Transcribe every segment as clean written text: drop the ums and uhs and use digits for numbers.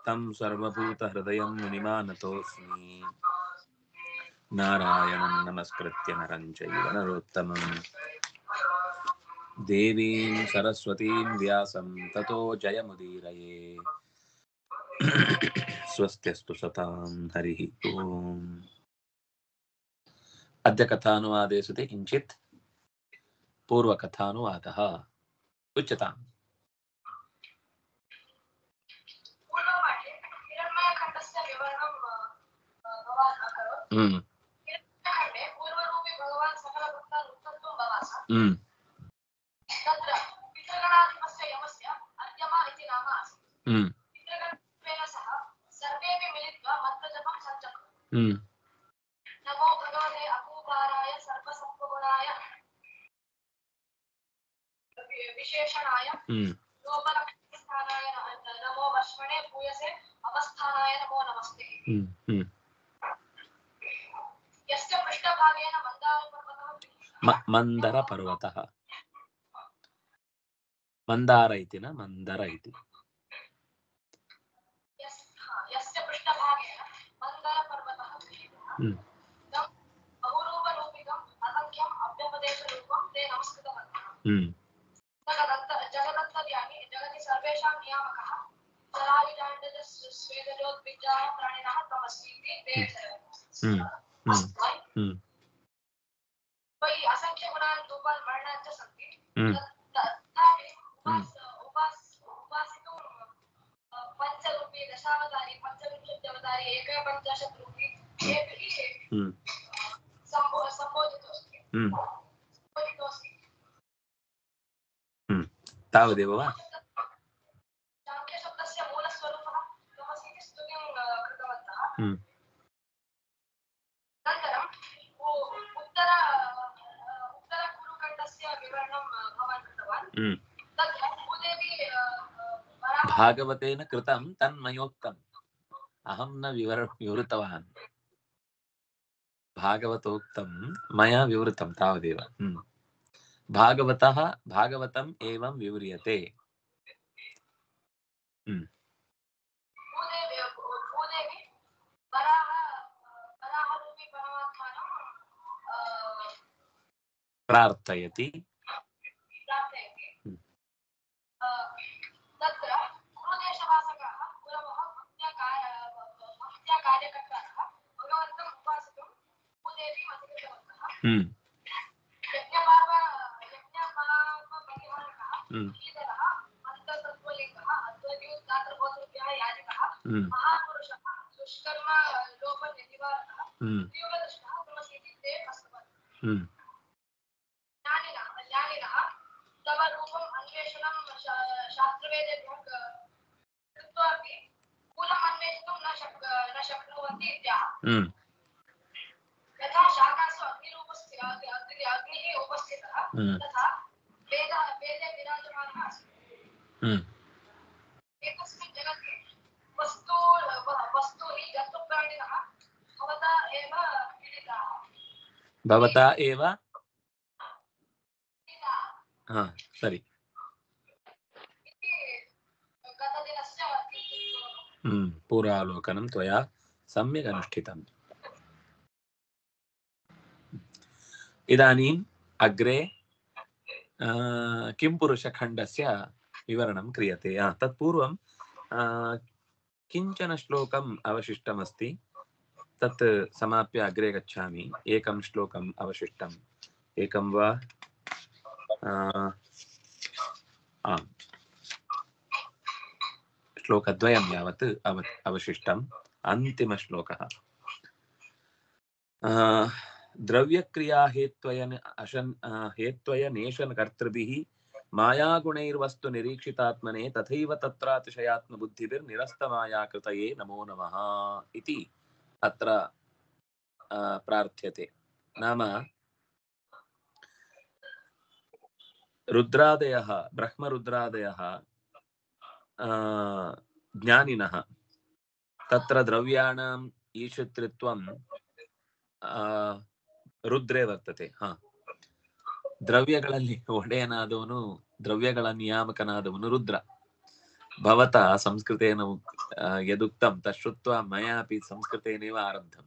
तं सर्वभूतहृदयं मुनिमानतोऽस्मि नारायणं नमस्कृत्य नरं चैव नरोत्तमं देवीं सरस्वतीं व्यासं ततो जयमुदीरये स्वस्त्यस्तु सतां हरिः ओम्। अद्य कथानुवादे सुते किञ्चित् पूर्वकथानुवादः उच्यताम्। नमो भगवते अपूपाराय सर्वसत्त्वगुणाय विशेषणाय लोपलक्षणाय नमो वर्ष्मणे भूयसे अवस्थानाय नमो नमस्ते। यस्य पृष्ठभागेन मन्दरपर्वतः मंदार इति न मंदर इति यस्य पृष्ठभागेन मन्दरपर्वतः बहुरूपरूपिकम् असंख्यम् अव्यपदेशरूपं ते नमस्कृतवन्तः। जगदन्तर्यामी जगति सर्वेषां नियामकः चरायुराण्डजस्वेदजोद्विजाः प्राणिनः त्वमस्मीति ते त्वयि असंख्यगुणान् रूपान् वर्णान् च सन्ति तथापि उपासितुं पञ्चरूपी दशावतारी पञ्चविंशत्यवतारी एकपञ्चाशत् रूपी एभिः सम्बोधितोऽस्ति। तावदेव वा? सांख्यशब्दस्य मूलस्वरूपः तमसीति स्तुतिं कृतवन्तः। अनन्तरम् उत्तरकुरुखण्डस्य विवरणं भवान् कृतवान्। तत्र भूदेवी भागवतेन कृतं तन्मयोक्तम् अहं न विवृतवान्। भागवतोक्तं मया विवृतं तावदेव। भागवतम् एवं विव्रियते। प्रार्थयति तत्र कुरुदेशवासकाः गुरवः भक्त्या कार्यकर्तारः भगवन्तम् उपासितुं भूदेवीम् अधिकृतवन्तः। यज्ञपापपरिहारकः श्रीधरः अन्ततत्त्वलिङ्गः अद्वैतगात्रगोत्रेभ्यः याजकः महापुरुषः दुष्कर्म लोपनिवारकः त्रियुगदर्शनः ब्रह्मसीति ते प्रस्तुवन्। ज्ञानिनः तव रूपम् अन्वेषणं शास्त्रवेदेभ्यः कृत्वापि मूलम् अन्वेष्टुं न शक्नुवन्ति इत्याह। यथा शाकासु अग्निः उपस्थितः तथा वेदे विराजमानः अस्ति। एकस्मिन् जगति वस्तूनि जन्तुप्राणिनः भवता एव सरि पूर्वालोकनं त्वया सम्यक् अनुष्ठितम्। इदानीम् अग्रे किं पुरुषखण्डस्य विवरणं क्रियते। तत्पूर्वं किञ्चन श्लोकम् अवशिष्टमस्ति, तत् समाप्य अग्रे गच्छामि। एकं श्लोकम् अवशिष्टम्, एकं वा श्लोकद्वयं यावत् अवशिष्टम्। अन्तिमश्लोकः द्रव्यक्रिया हेत्वयनेशनकर्तृभिः मायागुणैर्वस्तु निरीक्षितात्मने तथैव तत्रातिशयात्मबुद्धिभिर्निरस्तमायाकृतये नमो नमः इति अत्र प्रार्थ्यते। नाम रुद्रादयः ब्रह्मरुद्रादयः ज्ञानिनः तत्र द्रव्याणाम् ईशतृत्वं रुद्रे वರ್ತತೆ। ದ್ರವ್ಯಗಳಲ್ಲಿ ಒಡೆಯನಾದವನು, ದ್ರವ್ಯಗಳ ನಿಯಾಮಕನಾದವನು ರುದ್ರ. ಭವತಾ ಸಂಸ್ಕೃತೇನ ಯದುಕ್ತಂ ತಶ್ರುತ್ವಾ ಮಯಾಪಿ ಸಂಸ್ಕೃತೇನೇವ ಆರಬ್ಧಂ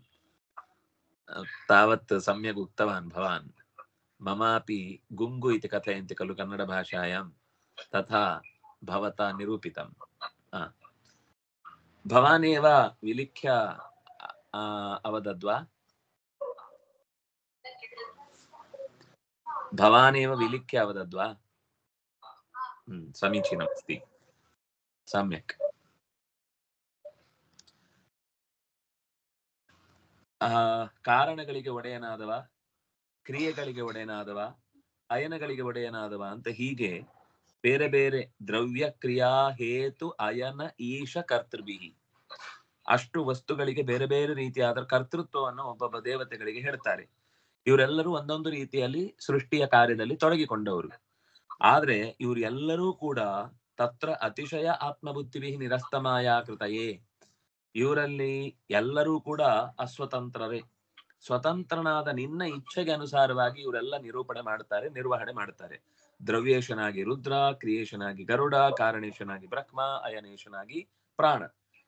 ತಾವತ್ ಸಮ್ಯಕ್ ಉಕ್ತವಾನ್ ಭವಾನ್ ಮಮಾಪಿ ಗುಂಗು ಇತಿ ಕಥಯಂತಿ ಖಲು ಕನ್ನಡ ಭಾಷಾಯಾಂ ತಥಾ ಭವತಾ ನಿರೂಪಿತಂ ಭವಾನೇವ ವಿಲಿಖ್ಯ ಅವದದ್ವಾ ಭವಾನೇವ ವಿಲಿಖ್ಯ ಅವದದ್ವಾ ಸಮೀಚೀನಮಸ್ತಿ ಸಮ್ಯಕ್ ಕಾರಣಗಳಿಗೆ ಒಡೆಯನಾದವ, ಕ್ರಿಯೆಗಳಿಗೆ ಒಡೆಯನಾದವ, ಅಯನಗಳಿಗೆ ಒಡೆಯನಾದವ ಅಂತ ಹೀಗೆ ಬೇರೆ ಬೇರೆ ದ್ರವ್ಯ ಕ್ರಿಯಾ ಹೇತು ಅಯನ ಈಶ ಕರ್ತೃಭಿಹಿ ಅಷ್ಟು ವಸ್ತುಗಳಿಗೆ ಬೇರೆ ಬೇರೆ ರೀತಿಯಾದ ಕರ್ತೃತ್ವವನ್ನು ಒಬ್ಬೊಬ್ಬ ದೇವತೆಗಳಿಗೆ ಹೇಳ್ತಾರೆ. ಇವರೆಲ್ಲರೂ ಒಂದೊಂದು ರೀತಿಯಲ್ಲಿ ಸೃಷ್ಟಿಯ ಕಾರ್ಯದಲ್ಲಿ ತೊಡಗಿಕೊಂಡವರು. ಆದ್ರೆ ಇವ್ರು ಎಲ್ಲರೂ ಕೂಡ ತತ್ರ ಅತಿಶಯ ಆತ್ಮಬುದ್ಧಿಭಿ ನಿರಸ್ತಮಾಯಾಕೃತಯೇ, ಇವರಲ್ಲಿ ಎಲ್ಲರೂ ಕೂಡ ಅಸ್ವತಂತ್ರರೇ. ಸ್ವತಂತ್ರನಾದ ನಿನ್ನ ಇಚ್ಛೆಗೆ ಅನುಸಾರವಾಗಿ ಇವರೆಲ್ಲ ನಿರೂಪಣೆ ಮಾಡ್ತಾರೆ, ನಿರ್ವಹಣೆ ಮಾಡ್ತಾರೆ. ದ್ರವ್ಯೇಶನಾಗಿ ರುದ್ರ, ಕ್ರಿಯೇಶನಾಗಿ ಗರುಡ, ಕಾರಣೇಶನಾಗಿ ಬ್ರಹ್ಮ, ಅಯನೇಶನಾಗಿ ಪ್ರಾಣ.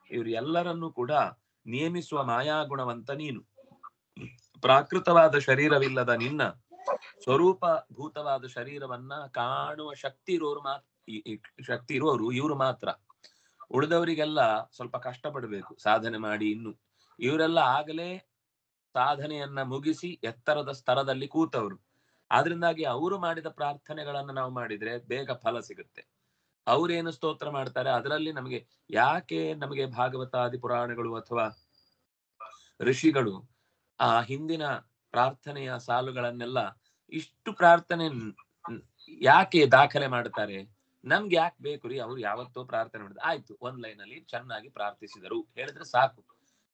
ಇವರು ಎಲ್ಲರನ್ನೂ ಕೂಡ ನಿಯಮಿಸುವ ಮಾಯಾಗುಣವಂತ ನೀನು. ಪ್ರಾಕೃತವಾದ ಶರೀರವಿಲ್ಲದ ನಿನ್ನ ಸ್ವರೂಪ ಭೂತವಾದ ಶರೀರವನ್ನ ಕಾಣುವ ಶಕ್ತಿ ಇರುವವರು ಇವರು ಮಾತ್ರ. ಉಳಿದವರಿಗೆಲ್ಲ ಸ್ವಲ್ಪ ಕಷ್ಟಪಡಬೇಕು ಸಾಧನೆ ಮಾಡಿ. ಇನ್ನು ಇವರೆಲ್ಲ ಆಗಲೇ ಸಾಧನೆಯನ್ನ ಮುಗಿಸಿ ಎತ್ತರದ ಸ್ತರದಲ್ಲಿ ಕೂತವರು. ಆದ್ರಿಂದಾಗಿ ಅವರು ಮಾಡಿದ ಪ್ರಾರ್ಥನೆಗಳನ್ನ ನಾವು ಮಾಡಿದ್ರೆ ಬೇಗ ಫಲ ಸಿಗುತ್ತೆ. ಅವರೇನು ಸ್ತೋತ್ರ ಮಾಡ್ತಾರೆ ಅದರಲ್ಲಿ ನಮಗೆ ಯಾಕೆ ನಮಗೆ ಭಾಗವತಾದಿ ಪುರಾಣಗಳು ಅಥವಾ ಋಷಿಗಳು ಆ ಹಿಂದಿನ ಪ್ರಾರ್ಥನೆಯ ಸಾಲುಗಳನ್ನೆಲ್ಲ ಇಷ್ಟು ಪ್ರಾರ್ಥನೆ ಯಾಕೆ ದಾಖಲೆ ಮಾಡ್ತಾರೆ? ನಮ್ಗೆ ಯಾಕೆ ಬೇಕು ರೀ? ಅವ್ರು ಯಾವತ್ತೋ ಪ್ರಾರ್ಥನೆ ಮಾಡಿದ್ರು, ಆಯ್ತು ಒಂದ್ ಲೈನ್ ಅಲ್ಲಿ ಚೆನ್ನಾಗಿ ಪ್ರಾರ್ಥಿಸಿದರು ಹೇಳಿದ್ರೆ ಸಾಕು.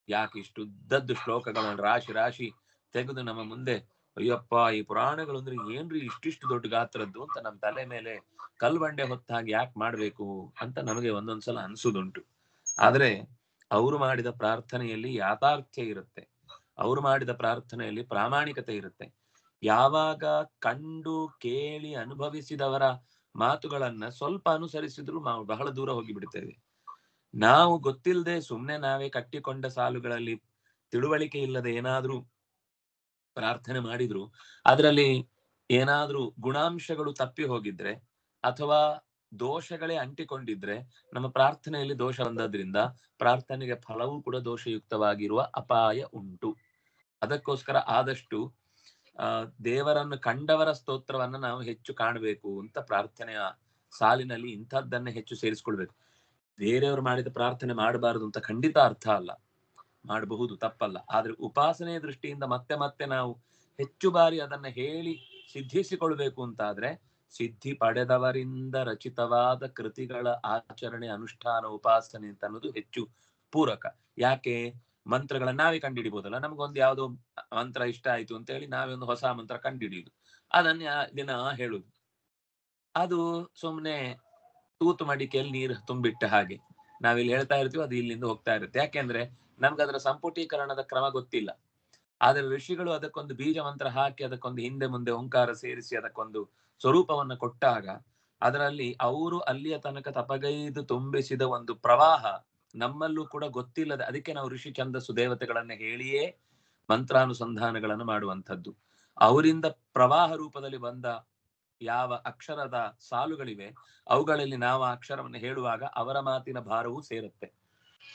ಯಾಕೆ ಇಷ್ಟು ಉದ್ದದ್ದು ಶ್ಲೋಕಗಳನ್ನು ರಾಶಿ ರಾಶಿ ತೆಗೆದು ನಮ್ಮ ಮುಂದೆ ಅಯ್ಯಪ್ಪ ಈ ಪುರಾಣಗಳು ಅಂದ್ರೆ ಏನ್ರಿ ಇಷ್ಟಿಷ್ಟು ದೊಡ್ಡ ಗಾತ್ರದ್ದು ಅಂತ ನಮ್ಮ ತಲೆ ಮೇಲೆ ಕಲ್ಬಂಡೆ ಹೊತ್ತಾಗಿ ಯಾಕೆ ಮಾಡ್ಬೇಕು ಅಂತ ನಮಗೆ ಒಂದೊಂದ್ಸಲ ಅನ್ಸುದುಂಟು. ಆದ್ರೆ ಅವರು ಮಾಡಿದ ಪ್ರಾರ್ಥನೆಯಲ್ಲಿ ಯಾಥಾರ್ಥ್ಯ ಇರುತ್ತೆ, ಅವರು ಮಾಡಿದ ಪ್ರಾರ್ಥನೆಯಲ್ಲಿ ಪ್ರಾಮಾಣಿಕತೆ ಇರುತ್ತೆ. ಯಾವಾಗ ಕಂಡು ಕೇಳಿ ಅನುಭವಿಸಿದವರ ಮಾತುಗಳನ್ನ ಸ್ವಲ್ಪ ಅನುಸರಿಸಿದ್ರು ನಾವು ಬಹಳ ದೂರ ಹೋಗಿ ಬಿಡ್ತೇವೆ. ನಾವು ಗೊತ್ತಿಲ್ಲದೆ ಸುಮ್ನೆ ನಾವೇ ಕಟ್ಟಿಕೊಂಡ ಸಾಲುಗಳಲ್ಲಿ ತಿಳುವಳಿಕೆ ಇಲ್ಲದೆ ಏನಾದ್ರೂ ಪ್ರಾರ್ಥನೆ ಮಾಡಿದ್ರು ಅದರಲ್ಲಿ ಏನಾದ್ರೂ ಗುಣಾಂಶಗಳು ತಪ್ಪಿ ಹೋಗಿದ್ರೆ ಅಥವಾ ದೋಷಗಳೇ ಅಂಟಿಕೊಂಡಿದ್ರೆ ನಮ್ಮ ಪ್ರಾರ್ಥನೆಯಲ್ಲಿ ದೋಷ ಬಂದದ್ರಿಂದ ಪ್ರಾರ್ಥನೆಗೆ ಫಲವೂ ಕೂಡ ದೋಷಯುಕ್ತವಾಗಿರುವ ಅಪಾಯ ಉಂಟು. ಅದಕ್ಕೋಸ್ಕರ ಆದಷ್ಟು ದೇವರನ್ನು ಕಂಡವರ ಸ್ತೋತ್ರವನ್ನ ನಾವು ಹೆಚ್ಚು ಕಾಣಬೇಕು ಅಂತ ಪ್ರಾರ್ಥನೆಯ ಸಾಲಿನಲ್ಲಿ ಇಂಥದ್ದನ್ನೇ ಹೆಚ್ಚು ಸೇರಿಸ್ಕೊಳ್ಬೇಕು. ಬೇರೆಯವರು ಮಾಡಿದ ಪ್ರಾರ್ಥನೆ ಮಾಡಬಾರದು ಅಂತ ಖಂಡಿತ ಅರ್ಥ ಅಲ್ಲ, ಮಾಡಬಹುದು, ತಪ್ಪಲ್ಲ. ಆದ್ರೆ ಉಪಾಸನೆಯ ದೃಷ್ಟಿಯಿಂದ ಮತ್ತೆ ಮತ್ತೆ ನಾವು ಹೆಚ್ಚು ಬಾರಿ ಅದನ್ನ ಹೇಳಿ ಸಿದ್ಧಿಸಿಕೊಳ್ಬೇಕು ಅಂತಾದ್ರೆ ಸಿದ್ಧಿ ಪಡೆದವರಿಂದ ರಚಿತವಾದ ಕೃತಿಗಳ ಆಚರಣೆ, ಅನುಷ್ಠಾನ, ಉಪಾಸನೆ ಅಂತ ಅನ್ನೋದು ಹೆಚ್ಚು ಪೂರಕ. ಯಾಕೆ? ಮಂತ್ರಗಳನ್ನ ನಾವೇ ಕಂಡುಹಿಡಿಬಹುದಲ್ಲ. ನಮ್ಗೊಂದು ಯಾವ್ದೋ ಮಂತ್ರ ಇಷ್ಟ ಆಯ್ತು ಅಂತ ಹೇಳಿ ನಾವೇ ಒಂದು ಹೊಸ ಮಂತ್ರ ಕಂಡುಹಿಡಿಯುದು, ಅದನ್ನ ದಿನ ಹೇಳುದು, ಅದು ಸುಮ್ನೆ ತೂತು ಮಡಿಕೆಯಲ್ಲಿ ನೀರು ತುಂಬಿಟ್ಟ ಹಾಗೆ. ನಾವಿಲ್ಲಿ ಹೇಳ್ತಾ ಇರ್ತೀವಿ, ಅದು ಇಲ್ಲಿಂದ ಹೋಗ್ತಾ ಇರುತ್ತೆ. ಯಾಕೆಂದ್ರೆ ನಮ್ಗೆ ಅದರ ಸಂಪುಟೀಕರಣದ ಕ್ರಮ ಗೊತ್ತಿಲ್ಲ. ಆದ್ರೆ ಋಷಿಗಳು ಅದಕ್ಕೊಂದು ಬೀಜ ಮಂತ್ರ ಹಾಕಿ ಅದಕ್ಕೊಂದು ಹಿಂದೆ ಮುಂದೆ ಓಂಕಾರ ಸೇರಿಸಿ ಅದಕ್ಕೊಂದು ಸ್ವರೂಪವನ್ನ ಕೊಟ್ಟಾಗ ಅದರಲ್ಲಿ ಅವರು ಅಲ್ಲಿಯ ತನಕ ತಪಗೈದು ತುಂಬಿಸಿದ ಒಂದು ಪ್ರವಾಹ ನಮ್ಮಲ್ಲೂ ಕೂಡ ಗೊತ್ತಿಲ್ಲದೆ, ಅದಕ್ಕೆ ನಾವು ಋಷಿ ಛಂದಸ್ಸು ದೇವತೆಗಳನ್ನ ಹೇಳಿಯೇ ಮಂತ್ರಾನುಸಂಧಾನಗಳನ್ನು ಮಾಡುವಂಥದ್ದು. ಅವರಿಂದ ಪ್ರವಾಹ ರೂಪದಲ್ಲಿ ಬಂದ ಯಾವ ಅಕ್ಷರದ ಸಾಲುಗಳಿವೆ ಅವುಗಳಲ್ಲಿ ನಾವು ಆ ಅಕ್ಷರವನ್ನು ಹೇಳುವಾಗ ಅವರ ಮಾತಿನ ಭಾರವೂ ಸೇರುತ್ತೆ.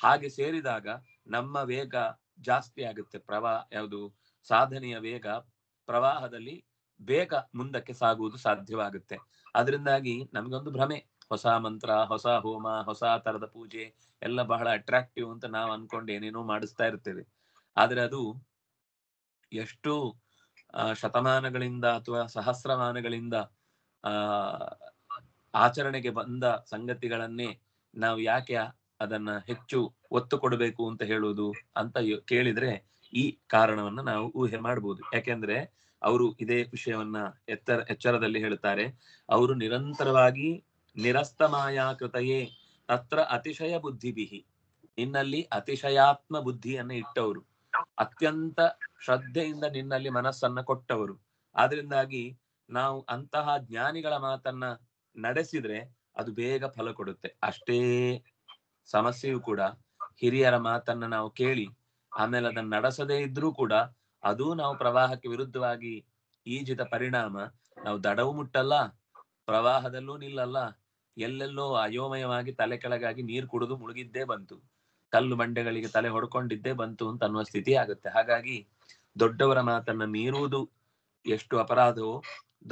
ಹಾಗೆ ಸೇರಿದಾಗ ನಮ್ಮ ವೇಗ ಜಾಸ್ತಿ ಆಗುತ್ತೆ. ಯಾವುದು ಸಾಧನೆಯ ವೇಗ ಪ್ರವಾಹದಲ್ಲಿ ಬೇಗ ಮುಂದಕ್ಕೆ ಸಾಗುವುದು ಸಾಧ್ಯವಾಗುತ್ತೆ. ಅದರಿಂದಾಗಿ ನಮಗೊಂದು ಭ್ರಮೆ, ಹೊಸ ಮಂತ್ರ, ಹೊಸ ಹೋಮ, ಹೊಸ ತರದ ಪೂಜೆ ಎಲ್ಲ ಬಹಳ ಅಟ್ರಾಕ್ಟಿವ್ ಅಂತ ನಾವು ಅನ್ಕೊಂಡು ಏನೇನೋ ಮಾಡಿಸ್ತಾ ಇರ್ತೇವೆ. ಆದ್ರೆ ಅದು ಎಷ್ಟು ಶತಮಾನಗಳಿಂದ ಅಥವಾ ಸಹಸ್ರಮಾನಗಳಿಂದ ಆಚರಣೆಗೆ ಬಂದ ಸಂಗತಿಗಳನ್ನೇ ನಾವು ಯಾಕೆ ಅದನ್ನ ಹೆಚ್ಚು ಒತ್ತು ಕೊಡಬೇಕು ಅಂತ ಹೇಳುವುದು ಅಂತ ಕೇಳಿದ್ರೆ ಈ ಕಾರಣವನ್ನ ನಾವು ಊಹೆ ಮಾಡಬಹುದು. ಯಾಕೆಂದ್ರೆ ಅವರು ಇದೇ ವಿಷಯವನ್ನ ಎಚ್ಚರದಲ್ಲಿ ಹೇಳ್ತಾರೆ. ಅವರು ನಿರಂತರವಾಗಿ ನಿರಸ್ತಮಾಯಾಕೃತಯೇ ತತ್ರ ಅತಿಶಯ ಬುದ್ಧಿಭಿಹಿ, ನಿನ್ನಲ್ಲಿ ಅತಿಶಯಾತ್ಮ ಬುದ್ಧಿಯನ್ನ ಇಟ್ಟವರು, ಅತ್ಯಂತ ಶ್ರದ್ಧೆಯಿಂದ ನಿನ್ನಲ್ಲಿ ಮನಸ್ಸನ್ನ ಕೊಟ್ಟವರು. ಆದ್ರಿಂದಾಗಿ ನಾವು ಅಂತಹ ಜ್ಞಾನಿಗಳ ಮಾತನ್ನ ನಡೆಸಿದ್ರೆ ಅದು ಬೇಗ ಫಲ ಕೊಡುತ್ತೆ. ಅಷ್ಟೇ ಸಮಸ್ಯೆಯೂ ಕೂಡ ಹಿರಿಯರ ಮಾತನ್ನ ನಾವು ಕೇಳಿ ಆಮೇಲೆ ಅದನ್ನ ನಡೆಸದೇ ಇದ್ರೂ ಕೂಡ ಅದು ನಾವು ಪ್ರವಾಹಕ್ಕೆ ವಿರುದ್ಧವಾಗಿ ಈಜಿದ ಪರಿಣಾಮ ನಾವು ದಡವು ಮುಟ್ಟಲ್ಲ, ಪ್ರವಾಹದಲ್ಲೂ ನಿಲ್ಲಲ್ಲ, ಎಲ್ಲೆಲ್ಲೋ ಅಯೋಮಯವಾಗಿ ತಲೆ ಕೆಳಗಾಗಿ ನೀರು ಕುಡಿದು ಮುಳುಗಿದ್ದೇ ಬಂತು, ಕಲ್ಲು ಬಂಡೆಗಳಿಗೆ ತಲೆ ಹೊಡ್ಕೊಂಡಿದ್ದೇ ಬಂತು ಅಂತ ಅನ್ನುವ ಸ್ಥಿತಿ ಆಗುತ್ತೆ. ಹಾಗಾಗಿ ದೊಡ್ಡವರ ಮಾತನ್ನ ಮೀರುವುದು ಎಷ್ಟು ಅಪರಾಧವೋ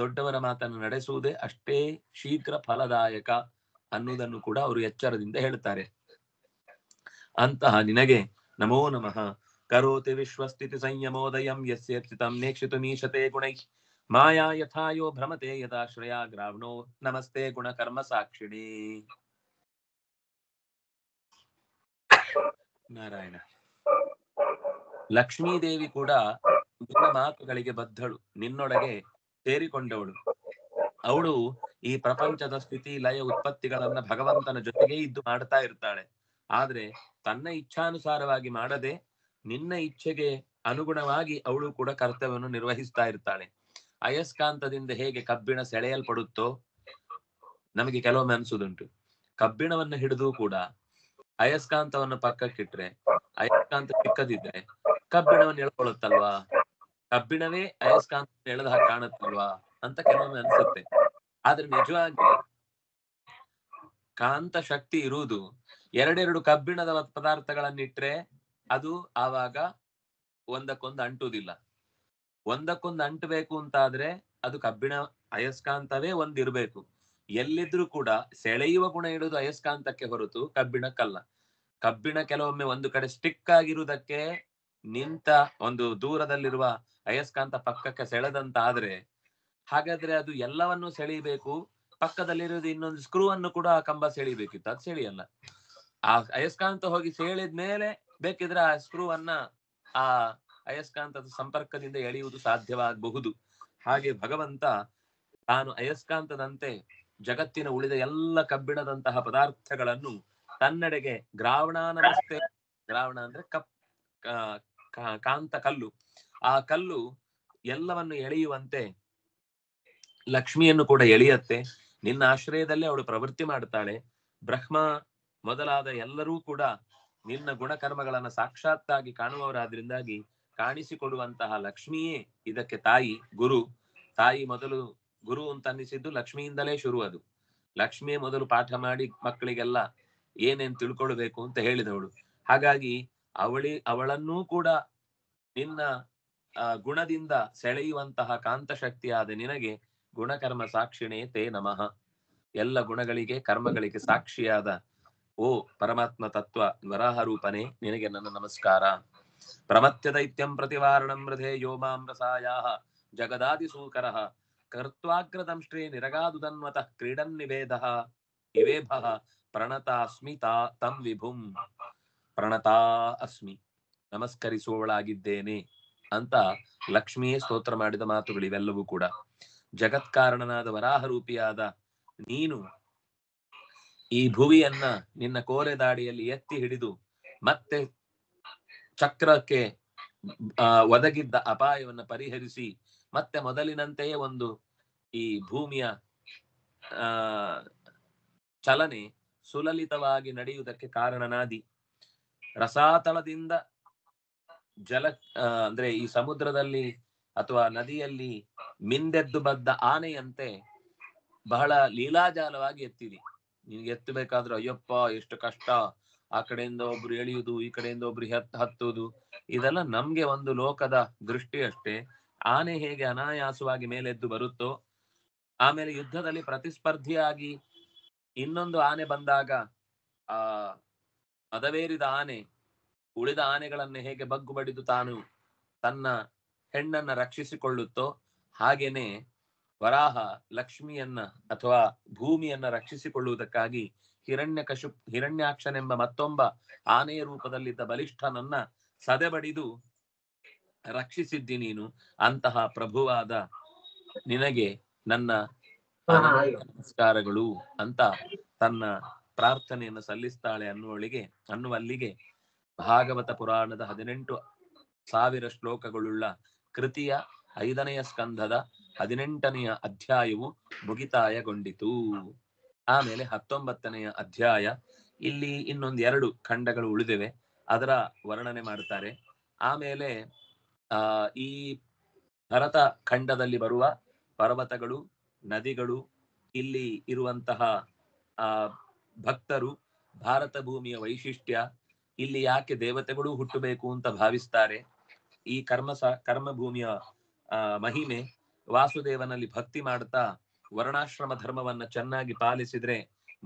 ದೊಡ್ಡವರ ಮಾತನ್ನು ನಡೆಸುವುದೇ ಅಷ್ಟೇ ಶೀಘ್ರ ಫಲದಾಯಕ ಅನ್ನುವುದನ್ನು ಕೂಡ ಅವರು ಎಚ್ಚರದಿಂದ ಹೇಳ್ತಾರೆ. ಅಂತಹ ನಿನಗೆ ನಮೋ ನಮಃ. ಕರೋತಿ ವಿಶ್ವಸ್ಥಿತಿ ಸಂಯಮೋದಯಂ ಯಸ್ಯರ್ಚಿತಂ ನೇಕ್ಷಿತುಮೀಶತೆ ಗುಣೈ ಮಾಯಾ ಯಥಾಯೋ ಭ್ರಮತೆ ಯಥಾಶ್ರಯ ಗ್ರಾವಣೋ ನಮಸ್ತೆ ಗುಣ ಕರ್ಮ ಸಾಕ್ಷಿಣಿ. ನಾರಾಯಣ. ಲಕ್ಷ್ಮೀದೇವಿ ಕೂಡ ನಿನ್ನ ಮಾತುಗಳಿಗೆ ಬದ್ಧಳು, ನಿನ್ನೊಳಗೆ ಸೇರಿಕೊಂಡವಳು. ಅವಳು ಈ ಪ್ರಪಂಚದ ಸ್ಥಿತಿ ಲಯ ಉತ್ಪತ್ತಿಗಳನ್ನ ಭಗವಂತನ ಜೊತೆಗೆ ಇದ್ದು ಮಾಡ್ತಾ ಇರ್ತಾಳೆ. ಆದ್ರೆ ತನ್ನ ಇಚ್ಛಾನುಸಾರವಾಗಿ ಮಾಡದೆ ನಿನ್ನ ಇಚ್ಛೆಗೆ ಅನುಗುಣವಾಗಿ ಅವಳು ಕೂಡ ಕರ್ತವ್ಯವನ್ನು ನಿರ್ವಹಿಸ್ತಾ ಇರ್ತಾಳೆ. ಅಯಸ್ಕಾಂತದಿಂದ ಹೇಗೆ ಕಬ್ಬಿಣ ಸೆಳೆಯಲ್ಪಡುತ್ತೋ, ನಮಗೆ ಕೆಲವೊಮ್ಮೆ ಅನ್ಸುದುಂಟು, ಕಬ್ಬಿಣವನ್ನು ಹಿಡಿದು ಕೂಡ ಅಯಸ್ಕಾಂತವನ್ನು ಪಕ್ಕಕ್ಕಿಟ್ರೆ ಅಯಸ್ಕಾಂತ ಚಿಕ್ಕದಿದ್ರೆ ಕಬ್ಬಿಣವನ್ನು ಎಳ್ಕೊಳ್ಳುತ್ತಲ್ವಾ, ಕಬ್ಬಿಣವೇ ಅಯಸ್ಕಾಂತ ಎಳೆದ ಹಾಗೆ ಕಾಣುತ್ತಲ್ವಾ ಅಂತ ಕೆಲವೊಮ್ಮೆ ಅನ್ಸುತ್ತೆ. ಆದ್ರೆ ನಿಜವಾಗಿ ಕಾಂತ ಶಕ್ತಿ ಇರುವುದು ಎರಡೆರಡು ಕಬ್ಬಿಣದ ಪದಾರ್ಥಗಳನ್ನಿಟ್ರೆ ಅದು ಆವಾಗ ಒಂದಕ್ಕೊಂದು ಅಂಟುವುದಿಲ್ಲ. ಒಂದಕ್ಕೊಂದು ಅಂಟಬೇಕು ಅಂತಾದ್ರೆ ಅದು ಕಬ್ಬಿಣ ಅಯಸ್ಕಾಂತವೇ ಒಂದಿರ್ಬೇಕು. ಎಲ್ಲಿದ್ರೂ ಕೂಡ ಸೆಳೆಯುವ ಗುಣ ಇಡುವುದು ಅಯಸ್ಕಾಂತಕ್ಕೆ ಹೊರತು ಕಬ್ಬಿಣಕ್ಕಲ್ಲ. ಕಬ್ಬಿಣ ಕೆಲವೊಮ್ಮೆ ಒಂದು ಕಡೆ ಸ್ಟಿಕ್ ಆಗಿರುವುದಕ್ಕೆ ನಿಂತ ಒಂದು ದೂರದಲ್ಲಿರುವ ಅಯಸ್ಕಾಂತ ಪಕ್ಕಕ್ಕೆ ಸೆಳೆದಂತಾದ್ರೆ ಹಾಗಾದ್ರೆ ಅದು ಎಲ್ಲವನ್ನೂ ಸೆಳೆಯಬೇಕು, ಪಕ್ಕದಲ್ಲಿರುವುದು ಇನ್ನೊಂದು ಸ್ಕ್ರೂ ಅನ್ನು ಕೂಡ ಆ ಕಂಬ ಸೆಳಿಬೇಕಿತ್ತು, ಅದು ಸೆಳೆಯಲ್ಲ. ಆ ಅಯಸ್ಕಾಂತ ಹೋಗಿ ಸೆಳೆದ್ಮೇಲೆ ಬೇಕಿದ್ರೆ ಆ ಸ್ಕ್ರೂ ಅನ್ನ ಆ ಅಯಸ್ಕಾಂತದ ಸಂಪರ್ಕದಿಂದ ಎಳೆಯುವುದು ಸಾಧ್ಯವಾಗಬಹುದು. ಹಾಗೆ ಭಗವಂತ ತಾನು ಅಯಸ್ಕಾಂತದಂತೆ ಜಗತ್ತಿನ ಉಳಿದ ಎಲ್ಲ ಕಬ್ಬಿಣದಂತಹ ಪದಾರ್ಥಗಳನ್ನು ತನ್ನೆಡೆಗೆ ಗ್ರಾವಣ ನಮಸ್ತೆ, ಗ್ರಾವಣ ಅಂದ್ರೆ ಕಾಂತ ಕಲ್ಲು, ಆ ಕಲ್ಲು ಎಲ್ಲವನ್ನು ಎಳೆಯುವಂತೆ ಲಕ್ಷ್ಮಿಯನ್ನು ಕೂಡ ಎಳೆಯತ್ತೆ. ನಿನ್ನ ಆಶ್ರಯದಲ್ಲೇ ಅವಳು ಪ್ರವೃತ್ತಿ ಮಾಡ್ತಾಳೆ. ಬ್ರಹ್ಮ ಮೊದಲಾದ ಎಲ್ಲರೂ ಕೂಡ ನಿನ್ನ ಗುಣಕರ್ಮಗಳನ್ನ ಸಾಕ್ಷಾತ್ತಾಗಿ ಕಾಣುವವರಾದ್ರಿಂದಾಗಿ ಕಾಣಿಸಿಕೊಡುವಂತಹ ಲಕ್ಷ್ಮಿಯೇ ಇದಕ್ಕೆ ತಾಯಿ, ಗುರು. ತಾಯಿ ಮೊದಲು ಗುರು ಅಂತ ಅನ್ನಿಸಿದ್ದು ಲಕ್ಷ್ಮಿಯಿಂದಲೇ ಶುರು. ಅದು ಲಕ್ಷ್ಮಿಯೇ ಮೊದಲು ಪಾಠ ಮಾಡಿ ಮಕ್ಕಳಿಗೆಲ್ಲ ಏನೇನ್ ತಿಳ್ಕೊಳ್ಬೇಕು ಅಂತ ಹೇಳಿದವಳು. ಹಾಗಾಗಿ ಅವಳನ್ನೂ ಕೂಡ ನಿನ್ನ ಗುಣದಿಂದ ಸೆಳೆಯುವಂತಹ ಕಾಂತಶಕ್ತಿಯಾದ ನಿನಗೆ ಗುಣಕರ್ಮ ಸಾಕ್ಷಿಣೇ ತೇ ನಮಃ. ಎಲ್ಲ ಗುಣಗಳಿಗೆ ಕರ್ಮಗಳಿಗೆ ಸಾಕ್ಷಿಯಾದ ಓ ಪರಮಾತ್ಮ ತತ್ವ ವರಾಹ ರೂಪನೇ, ನಿನಗೆ ನನ್ನ ನಮಸ್ಕಾರ. ಪ್ರಮತ್ಯ ದೈತ್ಯಂ ಪ್ರತಿವಾರಣಂ ಮೃಧೇ ಯೋ ಮಾಂ ರಸಾಯಾಹ ಜಗದಾದಿ ಸೂಕರಃ ಕರ್ತ್ವಾಗ್ರದಂಶ್ರೇ ನಿರಗಾದುದನ್ವತಃ ಕ್ರೀಡನ್ ನಿವೇದಃ ಇವೇಭಃ ಪ್ರಣತಾ ಅಸ್ಮಿ ತಂ ವಿಭುಂ. ಪ್ರಣತಾ ಅಸ್ಮಿ, ನಮಸ್ಕರಿಸುವವಳಾಗಿದ್ದೇನೆ ಅಂತ ಲಕ್ಷ್ಮಿಯೇ ಸ್ತೋತ್ರ ಮಾಡಿದ ಮಾತುಗಳು ಇವೆಲ್ಲವೂ ಕೂಡ. ಜಗತ್ಕಾರಣನಾದ ವರಾಹ ರೂಪಿಯಾದ ನೀನು ಈ ಭುವಿಯನ್ನ ನಿನ್ನ ಕೋರೆ ದಾಡಿಯಲ್ಲಿ ಎತ್ತಿ ಹಿಡಿದು ಮತ್ತೆ ಚಕ್ರಕ್ಕೆ ಒದಗಿದ್ದ ಅಪಾಯವನ್ನ ಪರಿಹರಿಸಿ ಮತ್ತೆ ಮೊದಲಿನಂತೆಯೇ ಒಂದು ಈ ಭೂಮಿಯ ಚಲನೆ ಸುಲಲಿತವಾಗಿ ನಡೆಯುವುದಕ್ಕೆ ಕಾರಣನಾದಿ. ರಸಾತಳದಿಂದ ಜಲ ಅಂದ್ರೆ ಈ ಸಮುದ್ರದಲ್ಲಿ ಅಥವಾ ನದಿಯಲ್ಲಿ ಮಿಂದೆದ್ದು ಬದ್ದ ಆನೆಯಂತೆ ಬಹಳ ಲೀಲಾಜಾಲವಾಗಿ ಎತ್ತಿದಿ. ನಿನ್ಗೆ ಎತ್ತಬೇಕಾದ್ರೂ ಅಯ್ಯಪ್ಪ ಎಷ್ಟು ಕಷ್ಟ, ಆ ಕಡೆಯಿಂದ ಒಬ್ರು ಎಳೆಯುವುದು, ಈ ಕಡೆಯಿಂದ ಒಬ್ರು ಹತ್ತುವುದು, ಇದೆಲ್ಲ ನಮ್ಗೆ ಒಂದು ಲೋಕದ ದೃಷ್ಟಿ ಅಷ್ಟೇ. ಆನೆ ಹೇಗೆ ಅನಾಯಾಸವಾಗಿ ಮೇಲೆದ್ದು ಬರುತ್ತೋ, ಆಮೇಲೆ ಯುದ್ಧದಲ್ಲಿ ಪ್ರತಿಸ್ಪರ್ಧಿಯಾಗಿ ಇನ್ನೊಂದು ಆನೆ ಬಂದಾಗ ಆ ಮದವೇರಿದ ಆನೆ ಉಳಿದ ಆನೆಗಳನ್ನ ಹೇಗೆ ಬಗ್ಗು ಬಡಿದು ತಾನು ತನ್ನ ಹೆಣ್ಣನ್ನ ರಕ್ಷಿಸಿಕೊಳ್ಳುತ್ತೋ, ಹಾಗೇನೆ ವರಾಹ ಲಕ್ಷ್ಮಿಯನ್ನ ಅಥವಾ ಭೂಮಿಯನ್ನ ರಕ್ಷಿಸಿಕೊಳ್ಳುವುದಕ್ಕಾಗಿ ಹಿರಣ್ಯಾಕ್ಷನೆಂಬ ಮತ್ತೊಬ್ಬ ಆನೆಯ ರೂಪದಲ್ಲಿದ್ದ ಬಲಿಷ್ಠನನ್ನ ಸದೆಬಡಿದು ರಕ್ಷಿಸಿದ್ದಿ ನೀನು. ಅಂತಹ ಪ್ರಭುವಾದ ನಿನಗೆ ನನ್ನ ನಮಸ್ಕಾರಗಳು ಅಂತ ತನ್ನ ಪ್ರಾರ್ಥನೆಯನ್ನು ಸಲ್ಲಿಸ್ತಾಳೆ ಅನ್ನುವಲ್ಲಿಗೆ ಭಾಗವತ ಪುರಾಣದ 18,000 ಶ್ಲೋಕಗಳುಳ್ಳ ಕೃತಿಯ 5ನೇ ಸ್ಕಂಧದ 18ನೇ ಅಧ್ಯಾಯವು ಮುಗಿತಾಯಗೊಂಡಿತು. ಆಮೇಲೆ 19ನೆಯ ಅಧ್ಯಾಯ, ಇಲ್ಲಿ ಇನ್ನೊಂದು 2 ಖಂಡಗಳು ಉಳಿದಿವೆ, ಅದರ ವರ್ಣನೆ ಮಾಡ್ತಾರೆ. ಆಮೇಲೆ ಈ ಭರತ ಖಂಡದಲ್ಲಿ ಬರುವ ಪರ್ವತಗಳು, ನದಿಗಳು, ಇಲ್ಲಿ ಇರುವಂತಹ ಭಕ್ತರು, ಭಾರತ ಭೂಮಿಯ ವೈಶಿಷ್ಟ್ಯ, ಇಲ್ಲಿ ಯಾಕೆ ದೇವತೆಗಳು ಹುಟ್ಟಬೇಕು ಅಂತ ಭಾವಿಸ್ತಾರೆ, ಈ ಕರ್ಮ ಭೂಮಿಯ ಮಹಿಮೆ, ವಾಸುದೇವನಲ್ಲಿ ಭಕ್ತಿ ಮಾಡ್ತಾ ವರ್ಣಾಶ್ರಮ ಧರ್ಮವನ್ನ ಚೆನ್ನಾಗಿ ಪಾಲಿಸಿದ್ರೆ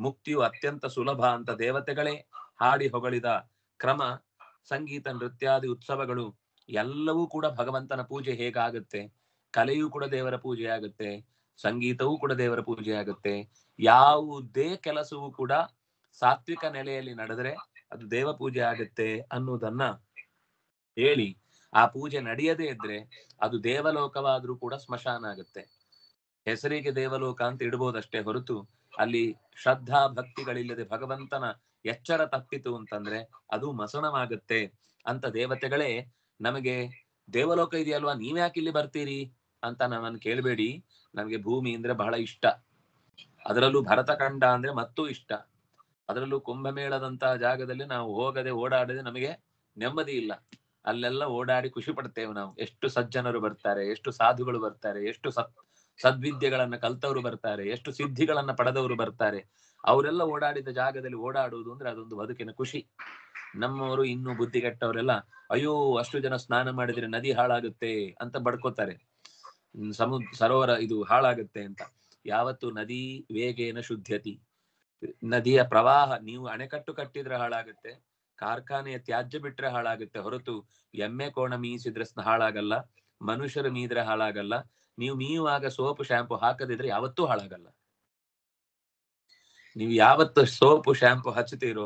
ಮುಕ್ತಿಯು ಅತ್ಯಂತ ಸುಲಭ ಅಂತ ದೇವತೆಗಳೇ ಹಾಡಿ ಹೊಗಳಿದ ಕ್ರಮ, ಸಂಗೀತ ನೃತ್ಯಾದಿ ಉತ್ಸವಗಳು ಎಲ್ಲವೂ ಕೂಡ ಭಗವಂತನ ಪೂಜೆ ಹೇಗಾಗುತ್ತೆ, ಕಲೆಯೂ ಕೂಡ ದೇವರ ಪೂಜೆ ಆಗುತ್ತೆ, ಸಂಗೀತವೂ ಕೂಡ ದೇವರ ಪೂಜೆ ಆಗುತ್ತೆ, ಯಾವುದೇ ಕೆಲಸವೂ ಕೂಡ ಸಾತ್ವಿಕ ನೆಲೆಯಲ್ಲಿ ನಡೆದ್ರೆ ಅದು ದೇವ ಪೂಜೆ ಆಗುತ್ತೆ ಅನ್ನುವುದನ್ನ ಹೇಳಿ, ಆ ಪೂಜೆ ನಡೆಯದೇ ಇದ್ರೆ ಅದು ದೇವಲೋಕವಾದ್ರೂ ಕೂಡ ಸ್ಮಶಾನ ಆಗುತ್ತೆ. ಹೆಸರಿಗೆ ದೇವಲೋಕ ಅಂತ ಇಡ್ಬೋದಷ್ಟೇ ಹೊರತು ಅಲ್ಲಿ ಶ್ರದ್ಧಾ ಭಕ್ತಿಗಳಿಲ್ಲದೆ ಭಗವಂತನ ಎಚ್ಚರ ತಪ್ಪಿತು ಅಂತಂದ್ರೆ ಅದು ಮಸಣವಾಗುತ್ತೆ ಅಂತ ದೇವತೆಗಳೇ ನಮಗೆ ದೇವಲೋಕ ಇದೆಯಲ್ವಾ, ನೀವ್ಯಾಕೆ ಇಲ್ಲಿ ಬರ್ತೀರಿ ಅಂತ ನಮ್ಮನ್ನು ಕೇಳಬೇಡಿ, ನಮಗೆ ಭೂಮಿ ಅಂದ್ರೆ ಬಹಳ ಇಷ್ಟ, ಅದರಲ್ಲೂ ಭರತಖಂಡ ಅಂದ್ರೆ ಮತ್ತೂ ಇಷ್ಟ, ಅದರಲ್ಲೂ ಕುಂಭಮೇಳದಂತಹ ಜಾಗದಲ್ಲಿ ನಾವು ಹೋಗದೆ ಓಡಾಡದೆ ನಮಗೆ ನೆಮ್ಮದಿ ಇಲ್ಲ, ಅಲ್ಲೆಲ್ಲ ಓಡಾಡಿ ಖುಷಿ ಪಡ್ತೇವೆ ನಾವು. ಎಷ್ಟು ಸಜ್ಜನರು ಬರ್ತಾರೆ, ಎಷ್ಟು ಸಾಧುಗಳು ಬರ್ತಾರೆ, ಎಷ್ಟು ಸದ್ವಿದ್ಯೆಗಳನ್ನ ಕಲ್ತವರು ಬರ್ತಾರೆ, ಎಷ್ಟು ಸಿದ್ಧಿಗಳನ್ನ ಪಡೆದವರು ಬರ್ತಾರೆ, ಅವರೆಲ್ಲ ಓಡಾಡಿದ ಜಾಗದಲ್ಲಿ ಓಡಾಡುವುದು ಅಂದ್ರೆ ಅದೊಂದು ಬದುಕಿನ ಖುಷಿ. ನಮ್ಮವರು ಇನ್ನೂ ಬುದ್ಧಿಗೆಟ್ಟವರೆಲ್ಲ ಅಯ್ಯೋ ಅಷ್ಟು ಜನ ಸ್ನಾನ ಮಾಡಿದ್ರೆ ನದಿ ಹಾಳಾಗುತ್ತೆ ಅಂತ ಬಡ್ಕೋತಾರೆ, ಸರೋವರ ಇದು ಹಾಳಾಗುತ್ತೆ ಅಂತ. ಯಾವತ್ತು ನದಿ ವೇಗೇನ ಶುದ್ಧತಿ, ನದಿಯ ಪ್ರವಾಹ, ನೀವು ಅಣೆಕಟ್ಟು ಕಟ್ಟಿದ್ರೆ ಹಾಳಾಗುತ್ತೆ, ಕಾರ್ಖಾನೆಯ ತ್ಯಾಜ್ಯ ಬಿಟ್ರೆ ಹಾಳಾಗುತ್ತೆ ಹೊರತು ಎಮ್ಮೆ ಕೋಣ ಮೀಸಿದ್ರೆ ಹಾಳಾಗಲ್ಲ, ಮನುಷ್ಯರು ಮೀದ್ರೆ ಹಾಳಾಗಲ್ಲ. ನೀವು ಮೀಯುವಾಗ ಸೋಪು ಶಾಂಪು ಹಾಕದಿದ್ರೆ ಯಾವತ್ತೂ ಹಾಳಾಗಲ್ಲ. ನೀವು ಯಾವತ್ತು ಸೋಪು ಶಾಂಪು ಹಚ್ಚುತ್ತೀರೋ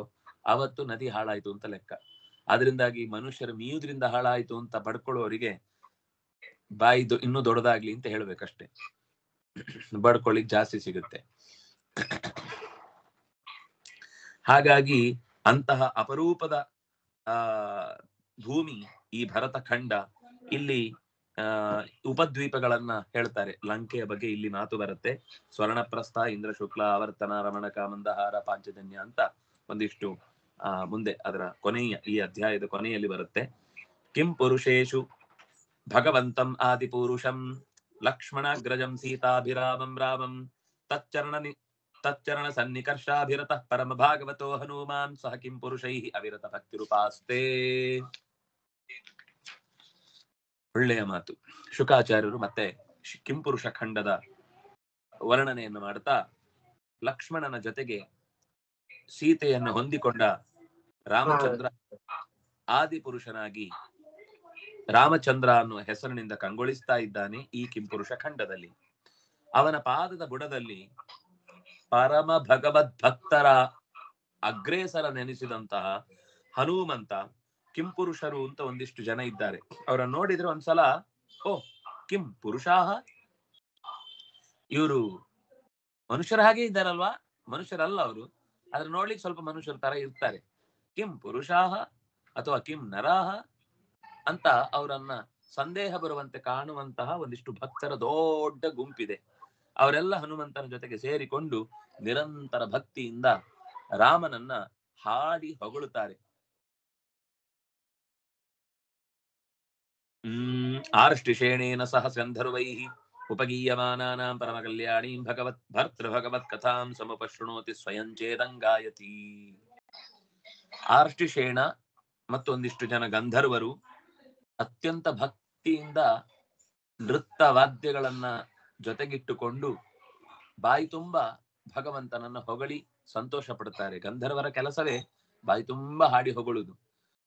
ಅವತ್ತು ನದಿ ಹಾಳಾಯ್ತು ಅಂತ ಲೆಕ್ಕ. ಅದರಿಂದಾಗಿ ಮನುಷ್ಯರು ಮೀಯುದ್ರಿಂದ ಹಾಳಾಯ್ತು ಅಂತ ಬಡ್ಕೊಳ್ಳೋರಿಗೆ ಬಾಯಿ ಇನ್ನೂ ದೊಡ್ಡದಾಗ್ಲಿ ಅಂತ ಹೇಳ್ಬೇಕಷ್ಟೆ, ಬಡ್ಕೊಳ್ಳಿಕ್ ಜಾಸ್ತಿ ಸಿಗುತ್ತೆ. ಹಾಗಾಗಿ ಅಂತಹ ಅಪರೂಪದ ಭೂಮಿ ಈ ಭರತ ಖಂಡ. ಇಲ್ಲಿ ಉಪದ್ವೀಪಗಳನ್ನ ಹೇಳ್ತಾರೆ, ಲಂಕೆಯ ಬಗ್ಗೆ ಇಲ್ಲಿ ಮಾತು ಬರುತ್ತೆ. ಸ್ವರ್ಣಪ್ರಸ್ಥ, ಇಂದ್ರಶುಕ್ಲ, ಆವರ್ತನ, ರಮಣಕ, ಮಂದಹಾರ, ಪಾಂಚಜನ್ಯ ಅಂತ ಒಂದಿಷ್ಟು ಮುಂದೆ ಅದರ ಕೊನೆಯ ಈ ಅಧ್ಯಾಯದ ಕೊನೆಯಲ್ಲಿ ಬರುತ್ತೆ. ಕಿಂ ಪುರುಷೇಶು ಭಗವಂತಂ ಆದಿಪುರುಷಂ ಲಕ್ಷ್ಮಣಾಗ್ರಜಂ ಸೀತಾಭಿರಾಮಂ ರಾಮಂ ತಚ್ಚರಣ ಸನ್ನಿಕರ್ಷಾಭಿರತಃ ಪರಮ ಭಾಗವತೋ ಹನುಮಾನ್ ಸಹ ಕಿಂ ಪುರುಷೈಃ ಅವಿರತ ಭಕ್ತಿರುಪಾಸ್ತೆ. ಒಳ್ಳೆಯ ಮಾತು. ಶುಕಾಚಾರ್ಯರು ಮತ್ತೆ ಕಿಂಪುರುಷ ಖಂಡದ ವರ್ಣನೆಯನ್ನು ಮಾಡ್ತಾ, ಲಕ್ಷ್ಮಣನ ಜೊತೆಗೆ ಸೀತೆಯನ್ನು ಹೊಂದಿಕೊಂಡ ರಾಮಚಂದ್ರ ಆದಿಪುರುಷನಾಗಿ ರಾಮಚಂದ್ರ ಅನ್ನುವ ಹೆಸರಿನಿಂದ ಕಂಗೊಳಿಸ್ತಾ ಇದ್ದಾನೆ ಈ ಕಿಂಪುರುಷ ಖಂಡದಲ್ಲಿ. ಅವನ ಪಾದದ ಬುಡದಲ್ಲಿ ಪರಮ ಭಗವದ್ ಭಕ್ತರ ಅಗ್ರೇಸರ ನೆನೆಸಿದಂತಹ ಹನುಮಂತ, ಕಿಂಪುರುಷರು ಅಂತ ಒಂದಿಷ್ಟು ಜನ ಇದ್ದಾರೆ. ಅವರನ್ನು ನೋಡಿದ್ರೆ ಒಂದ್ಸಲ ಓ ಕಿಂ ಪುರುಷಾಹ, ಇವರು ಮನುಷ್ಯರ ಹಾಗೆ ಇದ್ದಾರಲ್ವಾ, ಮನುಷ್ಯರಲ್ಲ ಅವರು, ಆದ್ರೆ ನೋಡ್ಲಿಕ್ಕೆ ಸ್ವಲ್ಪ ಮನುಷ್ಯರ ತರ ಇರ್ತಾರೆ. ಕಿಂ ಪುರುಷಾಹ ಅಥವಾ ಕಿಂ ನರಾಹ ಅಂತ ಅವರನ್ನ ಸಂದೇಹ ಬರುವಂತೆ ಕಾಣುವಂತಹ ಒಂದಿಷ್ಟು ಭಕ್ತರ ದೊಡ್ಡ ಗುಂಪಿದೆ. ಅವರೆಲ್ಲ ಹನುಮಂತನ ಜೊತೆಗೆ ಸೇರಿಕೊಂಡು ನಿರಂತರ ಭಕ್ತಿಯಿಂದ ರಾಮನನ್ನ ಹಾಡಿ ಹೊಗಳುತ್ತಾರೆ. ಆರ್ಷ್ಟಿಷೇಣೇನ ಸಹ ಗಂಧರ್ವೈಃ ಉಪಗೀಯಮಾನಾನಾಂ ಪರಮ ಕಲ್ಯಾಣೀಂ ಭರ್ತೃ ಭಗವತ್ ಕಥಾಂ ಸಮುಪಶೃಣೋತಿ ಸ್ವಯಂ ಚೇದಂಗಾಯತಿ. ಆರ್ಷ್ಟಿಷೇಣ ಮತ್ತೊಂದಿಷ್ಟು ಜನ ಗಂಧರ್ವರು ಅತ್ಯಂತ ಭಕ್ತಿಯಿಂದ ನೃತ್ಯ ವಾದ್ಯಗಳನ್ನ ಜೊತೆಗಿಟ್ಟುಕೊಂಡು ಬಾಯಿ ತುಂಬಾ ಭಗವಂತನನ್ನ ಹೊಗಳಿ ಸಂತೋಷ ಪಡುತ್ತಾರೆ. ಗಂಧರ್ವರ ಕೆಲಸವೇ ಬಾಯಿ ತುಂಬಾ ಹಾಡಿ ಹೊಗಳುವುದು.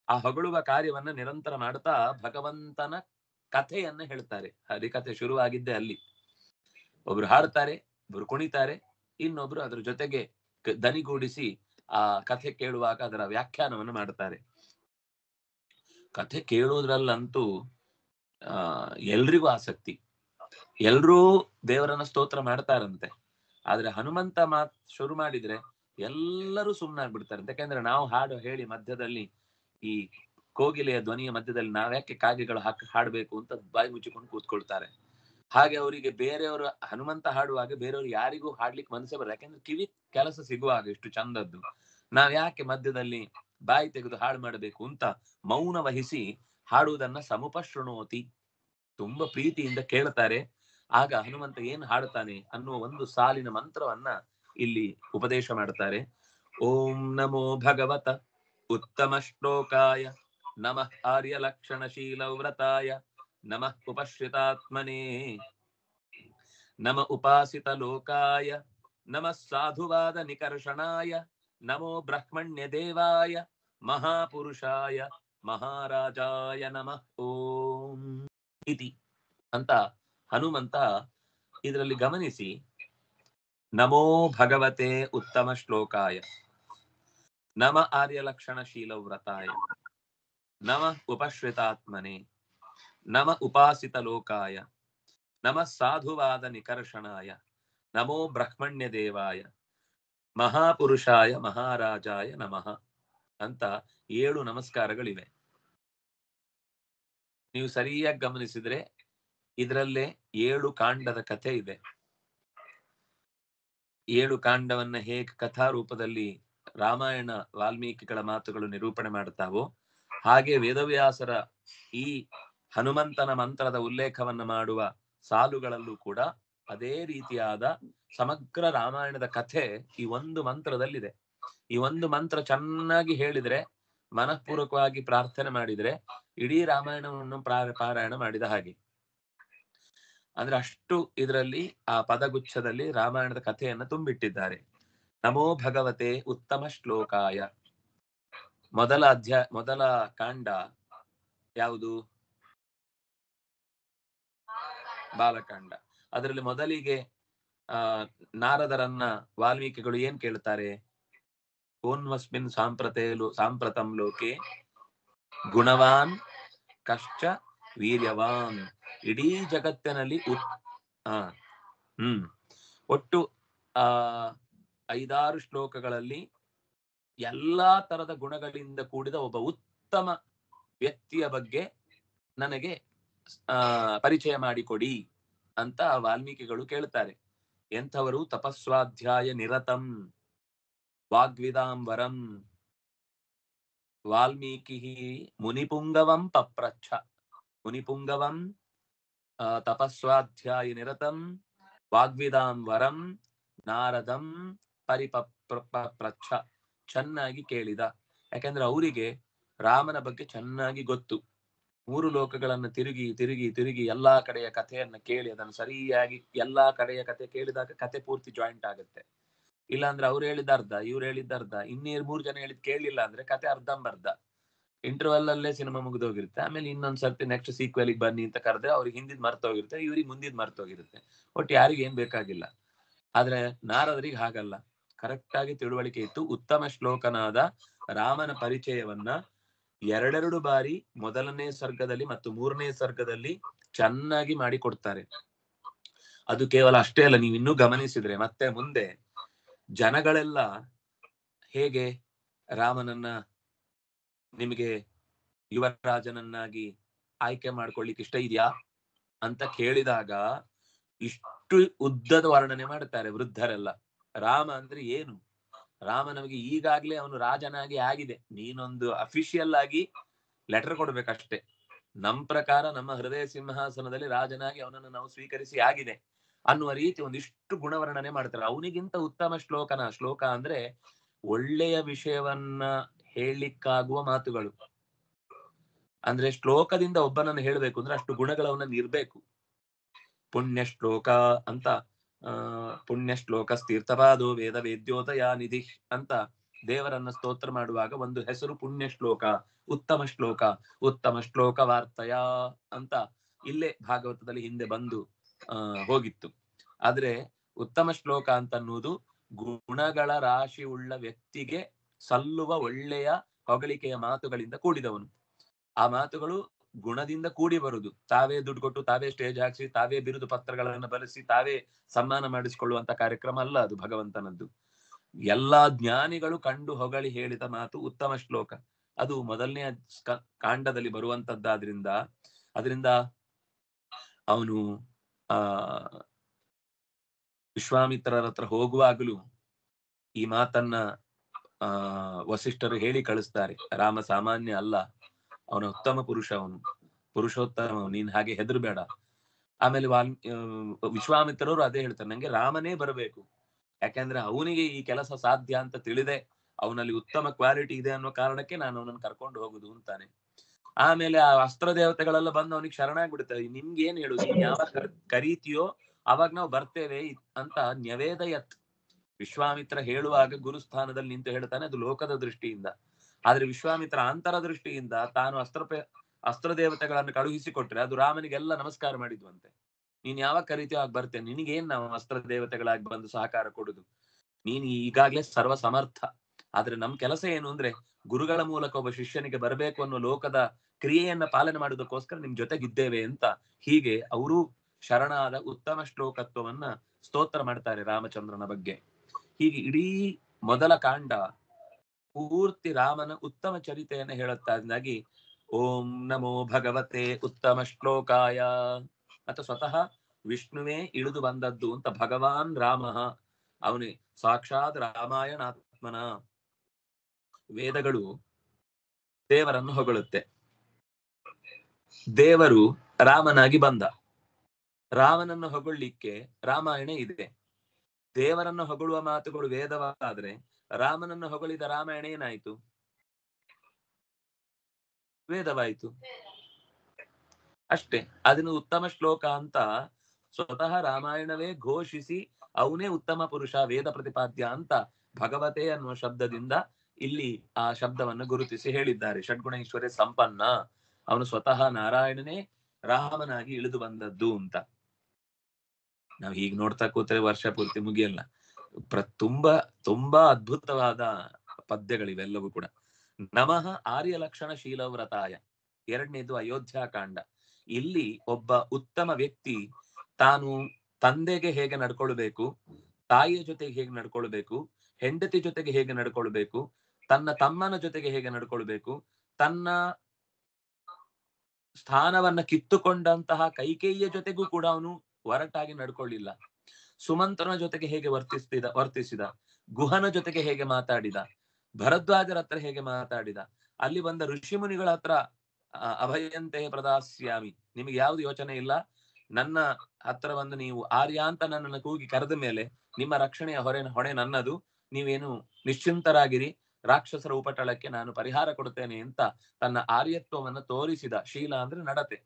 ಆ ಹೊಗಳುವ ಕಾರ್ಯವನ್ನ ನಿರಂತರ ಮಾಡ್ತಾ ಭಗವಂತನ ಕಥೆಯನ್ನ ಹೇಳ್ತಾರೆ. ಹರಿಕಥೆ ಶುರುವಾಗಿದ್ದೆ ಅಲ್ಲಿ. ಒಬ್ರು ಹಾಡ್ತಾರೆ, ಒಬ್ರು ಕುಣಿತಾರೆ, ಇನ್ನೊಬ್ರು ಅದ್ರ ಜೊತೆಗೆ ದನಿಗೂಡಿಸಿ ಆ ಕಥೆ ಕೇಳುವಾಗ ಅದರ ವ್ಯಾಖ್ಯಾನವನ್ನು ಮಾಡ್ತಾರೆ. ಕಥೆ ಕೇಳುವುದ್ರಲ್ಲಂತೂ ಎಲ್ರಿಗೂ ಆಸಕ್ತಿ, ಎಲ್ರೂ ದೇವರನ್ನ ಸ್ತೋತ್ರ ಮಾಡ್ತಾರಂತೆ. ಆದ್ರೆ ಹನುಮಂತ ಶುರು ಮಾಡಿದ್ರೆ ಎಲ್ಲರೂ ಸುಮ್ಮನಾಗ್ಬಿಡ್ತಾರೆ. ಯಾಕೆಂದ್ರೆ ನಾವು ಹಾಡು ಹೇಳಿ ಮಧ್ಯದಲ್ಲಿ ಈ ಕೋಗಿಲೆಯ ಧ್ವನಿಯ ಮಧ್ಯದಲ್ಲಿ ನಾವ್ಯಾಕೆ ಕಾಗೆಗಳು ಹಾಡಬೇಕು ಅಂತ ಬಾಯಿ ಮುಚ್ಚಿಕೊಂಡು ಕೂತ್ಕೊಳ್ತಾರೆ. ಹಾಗೆ ಅವರಿಗೆ ಬೇರೆಯವರು ಹನುಮಂತ ಹಾಡುವಾಗ ಬೇರೆಯವರು ಯಾರಿಗೂ ಹಾಡ್ಲಿಕ್ಕೆ ಮನಸ್ಸೇ ಬರಲ್ಲ. ಯಾಕಂದ್ರೆ ಕಿವಿ ಕೆಲಸ ಸಿಗುವಾಗ ಇಷ್ಟು ಚಂದದ್ದು ನಾವ್ ಯಾಕೆ ಮಧ್ಯದಲ್ಲಿ ಬಾಯಿ ತೆಗೆದು ಹಾಡು ಮಾಡಬೇಕು ಅಂತ ಮೌನ ವಹಿಸಿ ಹಾಡುವುದನ್ನ ಸಮುಪಶೃಣೋತಿ, ತುಂಬಾ ಪ್ರೀತಿಯಿಂದ ಕೇಳ್ತಾರೆ. ಆಗ ಹನುಮಂತ ಏನ್ ಹಾಡುತ್ತಾನೆ ಅನ್ನುವ ಒಂದು ಸಾಲಿನ ಮಂತ್ರವನ್ನ ಇಲ್ಲಿ ಉಪದೇಶ ಮಾಡ್ತಾರೆ. ಓಂ ನಮೋ ಭಗವತ ಉತ್ತಮ ಶ್ಲೋಕಾಯ ನಮಃ ಆರ್ಯ ಲಕ್ಷಣ ಶೀಲವ್ರತಾಯ ನಮಃ ಉಪಶ್ರಿತಾತ್ಮನೇ ನಮ ಉಪಾಸಿತ ಲೋಕಾಯ ನಮಃ ಸಾಧುವಾದ ನಿಕರ್ಷಣಾಯ ನಮೋ ಬ್ರಹ್ಮಣ್ಯ ದೇವಾಯ ಮಹಾಪುರುಷಾಯ ಮಹಾರಾಜಾಯ ನಮಃ ಓಂ ಇತಿ ಅಂತ ಹನುಮಂತ ಇದರಲ್ಲಿ ಗಮನಿಸಿ, ನಮೋ ಭಗವತೆ ಉತ್ತಮ ಶ್ಲೋಕಾಯ ನಮ ಆರ್ಯ ಲಕ್ಷಣ ಶೀಲವ್ರತಾಯ ನಮ ಉಪಶ್ರಿತಾತ್ಮನೆ ನಮ ಉಪಾಸಿತ ಲೋಕಾಯ ನಮ ಸಾಧುವಾದ ನಿಕರ್ಷಣಾಯ ನಮೋ ಬ್ರಹ್ಮಣ್ಯ ದೇವಾಯ ಮಹಾಪುರುಷಾಯ ಮಹಾರಾಜಾಯ ನಮಃ ಅಂತ 7 ನಮಸ್ಕಾರಗಳಿವೆ. ನೀವು ಸರಿಯಾಗಿ ಗಮನಿಸಿದ್ರೆ ಇದರಲ್ಲೇ 7 ಕಾಂಡದ ಕಥೆ ಇದೆ. 7 ಕಾಂಡವನ್ನ ಹೇಗೆ ಕಥಾ ರೂಪದಲ್ಲಿ ರಾಮಾಯಣ ವಾಲ್ಮೀಕಿಗಳ ಮಾತುಗಳು ನಿರೂಪಣೆ ಮಾಡ್ತಾವೋ ಹಾಗೆ ವೇದವ್ಯಾಸರ ಈ ಹನುಮಂತನ ಮಂತ್ರದ ಉಲ್ಲೇಖವನ್ನ ಮಾಡುವ ಸಾಲುಗಳಲ್ಲೂ ಕೂಡ ಅದೇ ರೀತಿಯಾದ ಸಮಗ್ರ ರಾಮಾಯಣದ ಕಥೆ ಈ ಒಂದು ಮಂತ್ರದಲ್ಲಿದೆ. ಈ ಒಂದು ಮಂತ್ರ ಚೆನ್ನಾಗಿ ಹೇಳಿದ್ರೆ, ಮನಃಪೂರ್ವಕವಾಗಿ ಪ್ರಾರ್ಥನೆ ಮಾಡಿದ್ರೆ ಇಡೀ ರಾಮಾಯಣವನ್ನು ಪಾರಾಯಣ ಮಾಡಿದ ಹಾಗೆ. ಅಂದ್ರೆ ಅಷ್ಟು ಇದರಲ್ಲಿ ಆ ಪದಗುಚ್ಛದಲ್ಲಿ ರಾಮಾಯಣದ ಕಥೆಯನ್ನ ತುಂಬಿಟ್ಟಿದ್ದಾರೆ. ನಮೋ ಭಗವತೆ ಉತ್ತಮ ಶ್ಲೋಕಾಯ. ಮೊದಲ ಕಾಂಡ ಯಾವುದು? ಬಾಲಕಾಂಡ. ಅದರಲ್ಲಿ ಮೊದಲಿಗೆ ನಾರದರನ್ನ ವಾಲ್ಮೀಕಿಗಳು ಏನ್ ಕೇಳ್ತಾರೆ? ಕೋನ್ವಸ್ಮಿನ್ ಸಾಂಪ್ರತಂ ಲೋಕೆ ಗುಣವಾನ್ ಕಶ್ಚ ವೀರ್ಯವಾನ್. ಇಡೀ ಜಗತ್ತಿನಲ್ಲಿ ಒಟ್ಟು 5-6 ಶ್ಲೋಕಗಳಲ್ಲಿ ಎಲ್ಲಾ ತರದ ಗುಣಗಳಿಂದ ಕೂಡಿದ ಒಬ್ಬ ಉತ್ತಮ ವ್ಯಕ್ತಿಯ ಬಗ್ಗೆ ನನಗೆ ಪರಿಚಯ ಮಾಡಿಕೊಡಿ ಅಂತ ವಾಲ್ಮೀಕಿಗಳು ಕೇಳ್ತಾರೆ. ಎಂಥವರು? ತಪಸ್ವಾಧ್ಯಾಯ ನಿರತಂ ವಾಗ್ವಿದಾಂಬರಂ ವಾಲ್ಮೀಕಿ ಮುನಿಪುಂಗವಂ ಪಪ್ರಚ್ಛ. ಮುನಿಪುಂಗವಂ ತಪಸ್ವಾಧ್ಯಾಯ ನಿರತಂ ವಾಗ್ವಿದಾಂಬರಂ ನಾರದಂ ಪರಿಪಪ್ರಚ್ಛ. ಚೆನ್ನಾಗಿ ಕೇಳಿದ. ಯಾಕಂದ್ರೆ ಅವರಿಗೆ ರಾಮನ ಬಗ್ಗೆ ಚೆನ್ನಾಗಿ ಗೊತ್ತು. 3 ಲೋಕಗಳನ್ನ ತಿರುಗಿ ತಿರುಗಿ ತಿರುಗಿ ಎಲ್ಲಾ ಕಡೆಯ ಕಥೆಯನ್ನ ಕೇಳಿ ಅದನ್ನು ಸರಿಯಾಗಿ ಎಲ್ಲಾ ಕಡೆಯ ಕಥೆ ಕೇಳಿದಾಗ ಕಥೆ ಪೂರ್ತಿ ಜಾಯಿಂಟ್ ಆಗುತ್ತೆ. ಇಲ್ಲಾಂದ್ರೆ ಅವ್ರು ಹೇಳಿದ ಅರ್ಧ, ಇವ್ರು ಹೇಳಿದ ಅರ್ಧ, 3 ಜನ ಹೇಳಿದ್ ಕೇಳಲಿಲ್ಲ ಅಂದ್ರೆ ಕತೆ ಅರ್ಧಂಬರ್ಧ. ಇಂಟರ್ವಲ್ ಅಲ್ಲೇ ಸಿನಿಮಾ ಮುಗಿದೋಗಿರುತ್ತೆ. ಆಮೇಲೆ ಇನ್ನೊಂದ್ ಸರ್ತಿ ನೆಕ್ಸ್ಟ್ ಸೀಕ್ವೆಲ್ಗೆ ಬನ್ನಿ ಅಂತ ಕರೆದ್ರೆ ಅವ್ರಿಗೆ ಹಿಂದಿದ್ ಮರ್ತೋಗಿರುತ್ತೆ, ಇವ್ರಿಗೆ ಮುಂದಿದ್ ಮರ್ತೋಗಿರುತ್ತೆ. ಒಟ್ಟು ಯಾರಿಗೆ ಏನ್ ಬೇಕಾಗಿಲ್ಲ. ಆದ್ರೆ ನಾರದರಿಗೆ ಹಾಗಲ್ಲ. ಕರೆಕ್ಟ್ ಆಗಿ ತಿಳುವಳಿಕೆ ಇತ್ತು. ಉತ್ತಮ ಶ್ಲೋಕನಾದ ರಾಮನ ಪರಿಚಯವನ್ನ 2 ಬಾರಿ ಮೊದಲನೇ ಸರ್ಗದಲ್ಲಿ ಮತ್ತು 3ನೇ ಸರ್ಗದಲ್ಲಿ ಚೆನ್ನಾಗಿ ಮಾಡಿಕೊಡ್ತಾರೆ. ಅದು ಕೇವಲ ಅಷ್ಟೇ ಅಲ್ಲ, ನೀವು ಇನ್ನೂ ಗಮನಿಸಿದ್ರೆ ಮತ್ತೆ ಮುಂದೆ ಜನಗಳೆಲ್ಲ ಹೇಗೆ ರಾಮನನ್ನ ನಿಮಗೆ ಯುವರಾಜನನ್ನಾಗಿ ಆಯ್ಕೆ ಮಾಡ್ಕೊಳ್ಳಿಕ್ಕೆ ಇಷ್ಟ ಇದೆಯಾ ಅಂತ ಕೇಳಿದಾಗ ಇಷ್ಟು ಉದ್ದದ ವರ್ಣನೆ ಮಾಡ್ತಾರೆ ವೃದ್ಧರೆಲ್ಲ. ರಾಮ ಅಂದ್ರೆ ಏನು? ರಾಮ ನಮಗೆ ಈಗಾಗ್ಲೇ ಅವನು ರಾಜನಾಗಿ ಆಗಿದೆ, ನೀನೊಂದು ಅಫಿಷಿಯಲ್ ಆಗಿ ಲೆಟರ್ ಕೊಡ್ಬೇಕಷ್ಟೇ. ನಮ್ ಪ್ರಕಾರ ನಮ್ಮ ಹೃದಯ ಸಿಂಹಾಸನದಲ್ಲಿ ರಾಜನಾಗಿ ಅವನನ್ನು ನಾವು ಸ್ವೀಕರಿಸಿ ಆಗಿದೆ ಅನ್ನುವ ರೀತಿ ಒಂದಿಷ್ಟು ಗುಣವರ್ಣನೆ ಮಾಡ್ತಾರೆ. ಅವನಿಗಿಂತ ಉತ್ತಮ ಶ್ಲೋಕ ಅಂದ್ರೆ ಒಳ್ಳೆಯ ವಿಷಯವನ್ನ ಹೇಳಲಿಕ್ಕಾಗುವ ಮಾತುಗಳು. ಅಂದ್ರೆ ಶ್ಲೋಕದಿಂದ ಒಬ್ಬನನ್ನು ಹೇಳ್ಬೇಕು ಅಂದ್ರೆ ಅಷ್ಟು ಗುಣಗಳವನಲ್ಲಿ ಇರ್ಬೇಕು. ಪುಣ್ಯ ಶ್ಲೋಕ ಅಂತ ಪುಣ್ಯ ಶ್ಲೋಕ ತೀರ್ಥಪಾದೋ ವೇದ ವೇದ್ಯೋದಯ ನಿಧಿ ಅಂತ ದೇವರನ್ನ ಸ್ತೋತ್ರ ಮಾಡುವಾಗ ಒಂದು ಹೆಸರು ಪುಣ್ಯ ಶ್ಲೋಕ, ಉತ್ತಮ ಶ್ಲೋಕ ವಾರ್ತಯ ಅಂತ ಇಲ್ಲೇ ಭಾಗವತದಲ್ಲಿ ಹಿಂದೆ ಬಂದು ಹೋಗಿತ್ತು. ಆದ್ರೆ ಉತ್ತಮ ಶ್ಲೋಕ ಅಂತ ಅನ್ನುವುದು ಗುಣಗಳ ರಾಶಿ ಉಳ್ಳ ವ್ಯಕ್ತಿಗೆ ಸಲ್ಲುವ ಒಳ್ಳೆಯ ಹೊಗಳಿಕೆಯ ಮಾತುಗಳಿಂದ ಕೂಡಿದವನು. ಆ ಮಾತುಗಳು ಗುಣದಿಂದ ಕೂಡಿ ಬರುದು. ತಾವೇ ದುಡ್ಡು ಕೊಟ್ಟು, ತಾವೇ ಸ್ಟೇಜ್ ಹಾಕಿಸಿ, ತಾವೇ ಬಿರುದು ಪತ್ರಗಳನ್ನು ಬರೆಸಿ, ತಾವೇ ಸನ್ಮಾನ ಮಾಡಿಸಿಕೊಳ್ಳುವಂತ ಕಾರ್ಯಕ್ರಮ ಅಲ್ಲ ಅದು ಭಗವಂತನದ್ದು. ಎಲ್ಲಾ ಜ್ಞಾನಿಗಳು ಕಂಡು ಹೊಗಳಿ ಹೇಳಿದ ಮಾತು ಉತ್ತಮ ಶ್ಲೋಕ. ಅದು ಮೊದಲನೇ ಕಾಂಡದಲ್ಲಿ ಬರುವಂತದ್ದಾದ್ರಿಂದ ಅದರಿಂದ ಅವನು ಆ ವಿಶ್ವಾಮಿತ್ರರ ಹತ್ರ ಹೋಗುವಾಗಲೂ ಈ ಮಾತನ್ನ ವಸಿಷ್ಠರು ಹೇಳಿ ಕಳಿಸ್ತಾರೆ. ರಾಮ ಸಾಮಾನ್ಯ ಅಲ್ಲ, ಅವನ ಉತ್ತಮ ಪುರುಷ, ಅವನು ಪುರುಷೋತ್ತಮ, ನೀನ್ ಹಾಗೆ ಹೆದರ್ಬೇಡ. ಆಮೇಲೆ ವಿಶ್ವಾಮಿತ್ರರು ಅದೇ ಹೇಳ್ತಾರೆ, ನಂಗೆ ರಾಮನೇ ಬರಬೇಕು, ಯಾಕಂದ್ರೆ ಅವನಿಗೆ ಈ ಕೆಲಸ ಸಾಧ್ಯ ಅಂತ ತಿಳಿದೆ, ಅವನಲ್ಲಿ ಉತ್ತಮ ಕ್ವಾಲಿಟಿ ಇದೆ ಅನ್ನೋ ಕಾರಣಕ್ಕೆ ನಾನು ಅವನನ್ನು ಕರ್ಕೊಂಡು ಹೋಗುದು ಅಂತಾನೆ. ಆಮೇಲೆ ಆ ಅಸ್ತ್ರ ದೇವತೆಗಳೆಲ್ಲ ಬಂದು ಅವನಿಗೆ ಶರಣಾಗ್ಬಿಡ್ತಾರೆ. ನಿಮ್ಗೆ ಏನ್ ಹೇಳುದು, ನೀನ್ ಯಾವಾಗ ಕರೀತಿಯೋ ಅವಾಗ ನಾವು ಬರ್ತೇವೆ ಅಂತ ನ್ಯವೇದಯತ್. ವಿಶ್ವಾಮಿತ್ರ ಹೇಳುವಾಗ ಗುರುಸ್ಥಾನದಲ್ಲಿ ನಿಂತು ಹೇಳ್ತಾನೆ, ಅದು ಲೋಕದ ದೃಷ್ಟಿಯಿಂದ. ಆದ್ರೆ ವಿಶ್ವಾಮಿತ್ರ ಅಂತರ ದೃಷ್ಟಿಯಿಂದ ತಾನು ಅಸ್ತ್ರ ದೇವತೆಗಳನ್ನು ಕಳುಹಿಸಿಕೊಟ್ರೆ ಅದು ರಾಮನಿಗೆಲ್ಲ ನಮಸ್ಕಾರ ಮಾಡಿದ್ವಂತೆ. ನೀನ್ ಯಾವಾಗ ಕರೀತೀಯೋ ಆಗ ಬರ್ತೇನೆ, ನಿನಗೇನ್ ನಾವು ಅಸ್ತ್ರ ದೇವತೆಗಳಾಗಿ ಬಂದು ಸಹಕಾರ ಕೊಡುದು, ನೀನ್ ಈಗಾಗ್ಲೇ ಸರ್ವ ಸಮರ್ಥ. ಆದ್ರೆ ನಮ್ ಕೆಲಸ ಏನು ಅಂದ್ರೆ ಗುರುಗಳ ಮೂಲಕ ಒಬ್ಬ ಶಿಷ್ಯನಿಗೆ ಬರಬೇಕು ಅನ್ನೋ ಲೋಕದ ಕ್ರಿಯೆಯನ್ನ ಪಾಲನೆ ಮಾಡುವುದಕ್ಕೋಸ್ಕರ ನಿಮ್ ಜೊತೆಗಿದ್ದೇವೆ ಅಂತ ಹೀಗೆ ಅವರು ಶರಣಾದ ಉತ್ತಮ ಶ್ಲೋಕತ್ವವನ್ನ ಸ್ತೋತ್ರ ಮಾಡ್ತಾರೆ ರಾಮಚಂದ್ರನ ಬಗ್ಗೆ. ಹೀಗೆ ಇಡೀ ಮೊದಲ ಕಾಂಡ ಪೂರ್ತಿ ರಾಮನ ಉತ್ತಮ ಚರಿತೆಯನ್ನ ಹೇಳುತ್ತಾಗಿ ಓಂ ನಮೋ ಭಗವತೆ ಉತ್ತಮ ಶ್ಲೋಕಾಯ ಅಂತ ಸ್ವತಃ ವಿಷ್ಣುವೇ ಇಳಿದು ಬಂದದ್ದು ಅಂತ. ಭಗವಾನ್ ರಾಮ ಅವನೇ ಸಾಕ್ಷಾತ್ ರಾಮಾಯಣಾತ್ಮನ. ವೇದಗಳು ದೇವರನ್ನು ಹೊಗಳುತ್ತೆ, ದೇವರು ರಾಮನಾಗಿ ಬಂದ. ರಾಮನನ್ನು ಹೊಗಳಿಕ್ಕೆ ರಾಮಾಯಣ ಇದೆ. ದೇವರನ್ನು ಹೊಗಳುವ ಮಾತುಗಳು ವೇದವಾದ್ರೆ ರಾಮನನ್ನು ಹೊಗಳಿದ ರಾಮಾಯಣ ಏನಾಯ್ತು? ವೇದವಾಯ್ತು ಅಷ್ಟೇ. ಅದನ್ನು ಉತ್ತಮ ಶ್ಲೋಕ ಅಂತ ಸ್ವತಃ ರಾಮಾಯಣವೇ ಘೋಷಿಸಿ ಅವನೇ ಉತ್ತಮ ಪುರುಷ, ವೇದ ಪ್ರತಿಪಾದ್ಯ ಅಂತ ಭಗವತೆ ಅನ್ನುವ ಶಬ್ದದಿಂದ ಇಲ್ಲಿ ಆ ಶಬ್ದವನ್ನು ಗುರುತಿಸಿ ಹೇಳಿದ್ದಾರೆ. ಷಡ್ಗುಣ ಐಶ್ವರ್ಯ ಸಂಪನ್ನ, ಅವನು ಸ್ವತಃ ನಾರಾಯಣನೇ ರಾಮನಾಗಿ ಇಳಿದು ಬಂದದ್ದು ಅಂತ. ನಾವು ಹೀಗೆ ನೋಡ್ತಾ ಕೂತ್ರೆ ವರ್ಷ ಪೂರ್ತಿ ಮುಗಿಯಲ್ಲ. ತುಂಬಾ ತುಂಬಾ ಅದ್ಭುತವಾದ ಪದ್ಯಗಳಿವೆಲ್ಲವೂ ಕೂಡ. ನಮಃ ಆರ್ಯ ಲಕ್ಷಣ ಶೀಲವ್ರತಾಯ, ಎರಡನೇದು ಅಯೋಧ್ಯಾಕಾಂಡ. ಇಲ್ಲಿ ಒಬ್ಬ ಉತ್ತಮ ವ್ಯಕ್ತಿ ತಾನು ತಂದೆಗೆ ಹೇಗೆ ನಡ್ಕೊಳ್ಬೇಕು, ತಾಯಿಯ ಜೊತೆಗೆ ಹೇಗೆ ನಡ್ಕೊಳ್ಬೇಕು, ಹೆಂಡತಿ ಜೊತೆಗೆ ಹೇಗೆ ನಡ್ಕೊಳ್ಬೇಕು, ತನ್ನ ತಮ್ಮನ ಜೊತೆಗೆ ಹೇಗೆ ನಡ್ಕೊಳ್ಬೇಕು, ತನ್ನ ಸ್ಥಾನವನ್ನ ಕಿತ್ತುಕೊಂಡಂತಹ ಕೈಕೇಯಿಯ ಜೊತೆಗೂ ಕೂಡ ಅವನು ಒರಟಾಗಿ ನಡ್ಕೊಳ್ಳಿಲ್ಲ. ಸುಮಂತ್ರನ ಜೊತೆಗೆ ಹೇಗೆ ವರ್ತಿಸಿದ, ಗುಹನ ಜೊತೆಗೆ ಹೇಗೆ ಮಾತಾಡಿದ, ಭರದ್ವಾಜರ ಹತ್ರ ಹೇಗೆ ಮಾತಾಡಿದ, ಅಲ್ಲಿ ಬಂದ ಋಷಿ ಮುನಿಗಳ ಹತ್ರ ಅಭಯಂತೆ ಪ್ರದಾಸ್ಯಾಮಿ, ನಿಮಗೆ ಯಾವ್ದು ಯೋಚನೆ ಇಲ್ಲ, ನನ್ನ ಹತ್ರ ಬಂದು ನೀವು ಆರ್ಯ ಅಂತ ನನ್ನನ್ನು ಕೂಗಿ ಕರೆದ ಮೇಲೆ ನಿಮ್ಮ ರಕ್ಷಣೆಯ ಹೊಣೆ ನನ್ನದು, ನೀವೇನು ನಿಶ್ಚಿಂತರಾಗಿರಿ, ರಾಕ್ಷಸರ ಉಪಟಳಕ್ಕೆ ನಾನು ಪರಿಹಾರ ಕೊಡುತ್ತೇನೆ ಅಂತ ತನ್ನ ಆರ್ಯತ್ವವನ್ನು ತೋರಿಸಿದ. ಶೀಲ ಅಂದ್ರೆ ನಡತೆ.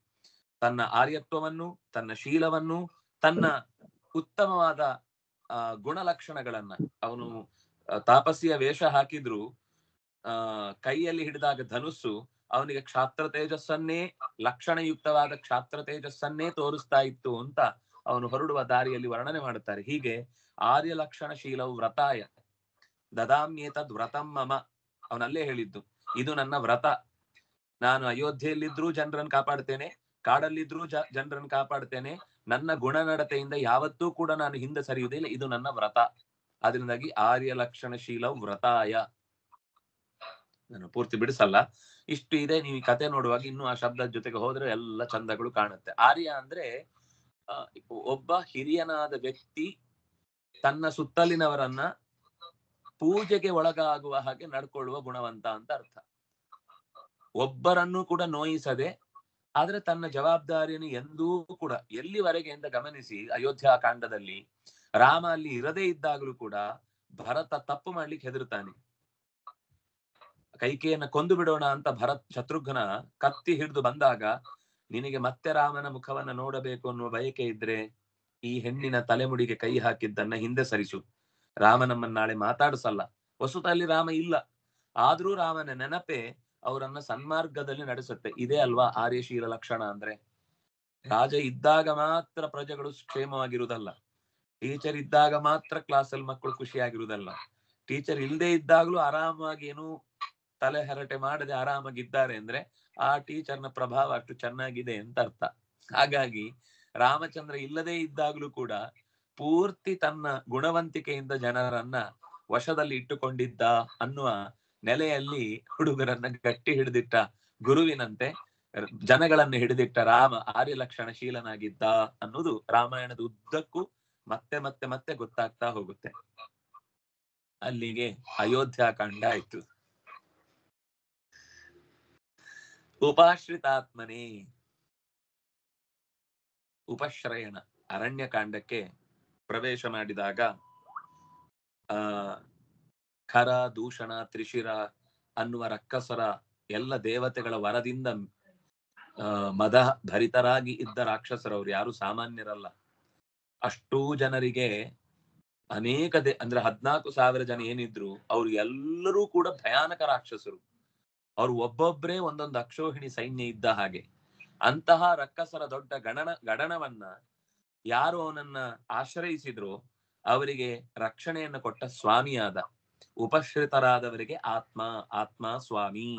ತನ್ನ ಆರ್ಯತ್ವವನ್ನು, ತನ್ನ ಶೀಲವನ್ನು, ತನ್ನ ಉತ್ತಮವಾದ ಗುಣಲಕ್ಷಣಗಳನ್ನ, ಅವನು ತಾಪಸಿಯ ವೇಷ ಹಾಕಿದ್ರು ಕೈಯಲ್ಲಿ ಹಿಡಿದಾಗ ಧನುಸ್ಸು ಅವನಿಗೆ ಕ್ಷಾತ್ರ ತೇಜಸ್ಸನ್ನೇ, ಲಕ್ಷಣಯುಕ್ತವಾದ ಕ್ಷಾತ್ರ ತೇಜಸ್ಸನ್ನೇ ತೋರಿಸ್ತಾ ಇತ್ತು ಅಂತ ಅವನು ಹೊರಡುವ ದಾರಿಯಲ್ಲಿ ವರ್ಣನೆ ಮಾಡುತ್ತಾರೆ. ಹೀಗೆ ಆರ್ಯ ಲಕ್ಷಣ ಶೀಲವು ವ್ರತಾಯ ದದಾಮ್ಯೇತದ್ ವ್ರತಂ ಮಮ, ಅವನಲ್ಲೇ ಹೇಳಿದ್ದು ಇದು ನನ್ನ ವ್ರತ. ನಾನು ಅಯೋಧ್ಯೆಯಲ್ಲಿದ್ರೂ ಜನರನ್ನು ಕಾಪಾಡ್ತೇನೆ, ಕಾಡಲ್ಲಿದ್ರೂ ಜನರನ್ನು ಕಾಪಾಡ್ತೇನೆ, ನನ್ನ ಗುಣನಡತೆಯಿಂದ ಯಾವತ್ತೂ ಕೂಡ ನಾನು ಹಿಂದೆ ಸರಿಯುವುದಿಲ್ಲ, ಇದು ನನ್ನ ವ್ರತ. ಅದರಿಂದಾಗಿ ಆರ್ಯ ಲಕ್ಷಣ ಶೀಲವು ವ್ರತಾಯ. ನಾನು ಪೂರ್ತಿ ಬಿಡಿಸಲ್ಲ, ಇಷ್ಟು ಇದೆ. ನೀವು ಈ ಕತೆ ನೋಡುವಾಗ ಇನ್ನು ಆ ಶಬ್ದದ ಜೊತೆಗೆ ಹೋದ್ರೆ ಎಲ್ಲ ಚಂದಗಳು ಕಾಣುತ್ತೆ. ಆರ್ಯ ಅಂದ್ರೆ ಒಬ್ಬ ಹಿರಿಯನಾದ ವ್ಯಕ್ತಿ ತನ್ನ ಸುತ್ತಲಿನವರನ್ನ ಪೂಜೆಗೆ ಒಳಗಾಗುವ ಹಾಗೆ ನಡ್ಕೊಳ್ಳುವ ಗುಣವಂತ ಅಂತ ಅರ್ಥ. ಒಬ್ಬರನ್ನು ಕೂಡ ನೋಯಿಸದೆ, ಆದ್ರೆ ತನ್ನ ಜವಾಬ್ದಾರಿಯನ್ನು ಎಂದೂ ಕೂಡ, ಎಲ್ಲಿವರೆಗೆ ಅಂತ ಗಮನಿಸಿ, ಅಯೋಧ್ಯ ಕಾಂಡದಲ್ಲಿ ರಾಮ ಅಲ್ಲಿ ಇರದೇ ಇದ್ದಾಗಲೂ ಕೂಡ ಭರತ ತಪ್ಪು ಮಾಡ್ಲಿಕ್ಕೆ ಹೆದರ್ತಾನೆ. ಕೈಕೇಯನ್ನ ಕೊಂದು ಬಿಡೋಣ ಅಂತ ಶತ್ರುಘ್ನ ಕತ್ತಿ ಹಿಡಿದು ಬಂದಾಗ, ನಿನಗೆ ಮತ್ತೆ ರಾಮನ ಮುಖವನ್ನ ನೋಡಬೇಕು ಅನ್ನುವ ಬಯಕೆ ಇದ್ರೆ ಈ ಹೆಣ್ಣಿನ ತಲೆಮುಡಿಗೆ ಕೈ ಹಾಕಿದ್ದನ್ನ ಹಿಂದೆ ಸರಿಸು, ರಾಮ ನಮ್ಮನ್ನ ನಾಳೆ ಮಾತಾಡಿಸಲ್ಲ. ವಸುತಲ್ಲಿ ರಾಮ ಇಲ್ಲ, ಆದ್ರೂ ರಾಮನ ನೆನಪೆ ಅವರನ್ನ ಸನ್ಮಾರ್ಗದಲ್ಲಿ ನಡೆಸುತ್ತೆ. ಇದೇ ಅಲ್ವಾ ಆರ್ಯಶೀಲ ಲಕ್ಷಣ ಅಂದ್ರೆ. ರಾಜ ಇದ್ದಾಗ ಮಾತ್ರ ಪ್ರಜೆಗಳು ಕ್ಷೇಮವಾಗಿರುವುದಲ್ಲ, ಟೀಚರ್ ಇದ್ದಾಗ ಮಾತ್ರ ಕ್ಲಾಸಲ್ಲಿ ಮಕ್ಕಳು ಖುಷಿಯಾಗಿರುವುದಲ್ಲ, ಟೀಚರ್ ಇಲ್ಲದೆ ಇದ್ದಾಗ್ಲೂ ಆರಾಮಾಗಿ ಏನು ತಲೆ ಹರಟೆ ಮಾಡದೆ ಆರಾಮಾಗಿದ್ದಾರೆ ಅಂದ್ರೆ ಆ ಟೀಚರ್ನ ಪ್ರಭಾವ ಅಷ್ಟು ಚೆನ್ನಾಗಿದೆ ಅಂತ ಅರ್ಥ. ಹಾಗಾಗಿ ರಾಮಚಂದ್ರ ಇಲ್ಲದೆ ಇದ್ದಾಗ್ಲೂ ಕೂಡ ಪೂರ್ತಿ ತನ್ನ ಗುಣವಂತಿಕೆಯಿಂದ ಜನರನ್ನ ವಶದಲ್ಲಿ ಇಟ್ಟುಕೊಂಡಿದ್ದ ಅನ್ನುವ ನೆಲೆಯಲ್ಲಿ ಹುಡುಗರನ್ನ ಗಟ್ಟಿ ಹಿಡಿದಿಟ್ಟ ಗುರುವಿನಂತೆ ಜನಗಳನ್ನು ಹಿಡಿದಿಟ್ಟ ರಾಮ ಆರ್ಯ ಲಕ್ಷಣಶೀಲನಾಗಿದ್ದ ಅನ್ನೋದು ರಾಮಾಯಣದ ಉದ್ದಕ್ಕೂ ಮತ್ತೆ ಮತ್ತೆ ಮತ್ತೆ ಗೊತ್ತಾಗ್ತಾ ಹೋಗುತ್ತೆ. ಅಲ್ಲಿಗೆ ಅಯೋಧ್ಯಾಕಾಂಡ ಆಯ್ತು. ಉಪಾಶ್ರಿತಾತ್ಮನೇ ಉಪಶ್ರಯಣ ಅರಣ್ಯಕಾಂಡಕ್ಕೆ ಪ್ರವೇಶ ಮಾಡಿದಾಗ ಖರ, ದೂಷಣ, ತ್ರಿಶಿರ ಅನ್ನುವ ರಕ್ಕಸರ ಎಲ್ಲ ದೇವತೆಗಳ ವರದಿಂದ ಮದ ಭರಿತರಾಗಿ ಇದ್ದ ರಾಕ್ಷಸರವ್ರು ಯಾರು ಸಾಮಾನ್ಯರಲ್ಲ. ಅಷ್ಟೂ ಜನರಿಗೆ ಅನೇಕ ಅಂದ್ರೆ 14,000 ಜನ ಏನಿದ್ರು ಅವ್ರು ಎಲ್ಲರೂ ಕೂಡ ಭಯಾನಕ ರಾಕ್ಷಸರು. ಅವ್ರು ಒಬ್ಬೊಬ್ಬರೇ ಒಂದೊಂದು ಅಕ್ಷೋಹಿಣಿ ಸೈನ್ಯ ಇದ್ದ ಹಾಗೆ. ಅಂತಹ ರಕ್ಕಸರ ದೊಡ್ಡ ಗಣನವನ್ನ ಯಾರು ಅವನನ್ನ ಆಶ್ರಯಿಸಿದ್ರು ಅವರಿಗೆ ರಕ್ಷಣೆಯನ್ನು ಕೊಟ್ಟ ಸ್ವಾಮಿಯಾದ. ಉಪಶ್ರಿತರಾದವರಿಗೆ ಆತ್ಮ, ಆತ್ಮ ಸ್ವಾಮಿ.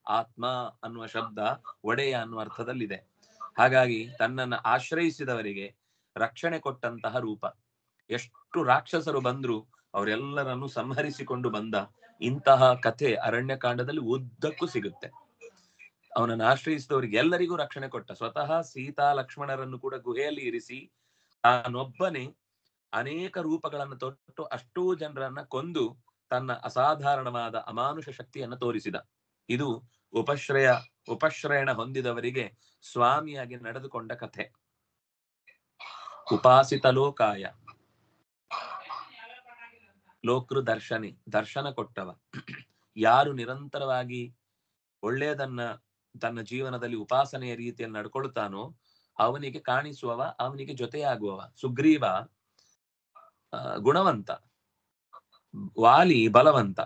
ಆತ್ಮ ಅನ್ನುವ ಶಬ್ದ ಒಡೆಯ ಅನ್ನುವ ಅರ್ಥದಲ್ಲಿದೆ. ಹಾಗಾಗಿ ತನ್ನನ್ನು ಆಶ್ರಯಿಸಿದವರಿಗೆ ರಕ್ಷಣೆ ಕೊಟ್ಟಂತಹ ರೂಪ. ಎಷ್ಟು ರಾಕ್ಷಸರು ಬಂದ್ರು ಅವರೆಲ್ಲರನ್ನು ಸಂಹರಿಸಿಕೊಂಡು ಬಂದ ಇಂತಹ ಕಥೆ ಅರಣ್ಯಕಾಂಡದಲ್ಲಿ ಉದ್ದಕ್ಕೂ ಸಿಗುತ್ತೆ. ಅವನನ್ನು ಆಶ್ರಯಿಸಿದವರಿಗೆ ಎಲ್ಲರಿಗೂ ರಕ್ಷಣೆ ಕೊಟ್ಟ. ಸ್ವತಃ ಸೀತಾ ಲಕ್ಷ್ಮಣರನ್ನು ಕೂಡ ಗುಹೆಯಲ್ಲಿ ಇರಿಸಿ ತಾನೊಬ್ಬನೇ ಅನೇಕ ರೂಪಗಳನ್ನು ತೊಟ್ಟು ಅಷ್ಟೂ ಜನರನ್ನ ಕೊಂದು ತನ್ನ ಅಸಾಧಾರಣವಾದ ಅಮಾನುಷ ಶಕ್ತಿಯನ್ನು ತೋರಿಸಿದ. ಇದು ಉಪಶ್ರಯಣ ಹೊಂದಿದವರಿಗೆ ಸ್ವಾಮಿಯಾಗಿ ನಡೆದುಕೊಂಡ ಕಥೆ. ಉಪಾಸಿತ ಲೋಕಾಯ ಲೋಕೃ ದರ್ಶನಿ, ದರ್ಶನ ಕೊಟ್ಟವ. ಯಾರು ನಿರಂತರವಾಗಿ ಒಳ್ಳೆಯದನ್ನ ತನ್ನ ಜೀವನದಲ್ಲಿ ಉಪಾಸನೆಯ ರೀತಿಯಲ್ಲಿ ನಡ್ಕೊಳ್ತಾನೋ ಅವನಿಗೆ ಕಾಣಿಸುವವ, ಅವನಿಗೆ ಜೊತೆಯಾಗುವವ. ಸುಗ್ರೀವ ಗುಣವಂತ, ವಾಲಿ ಬಲವಂತ.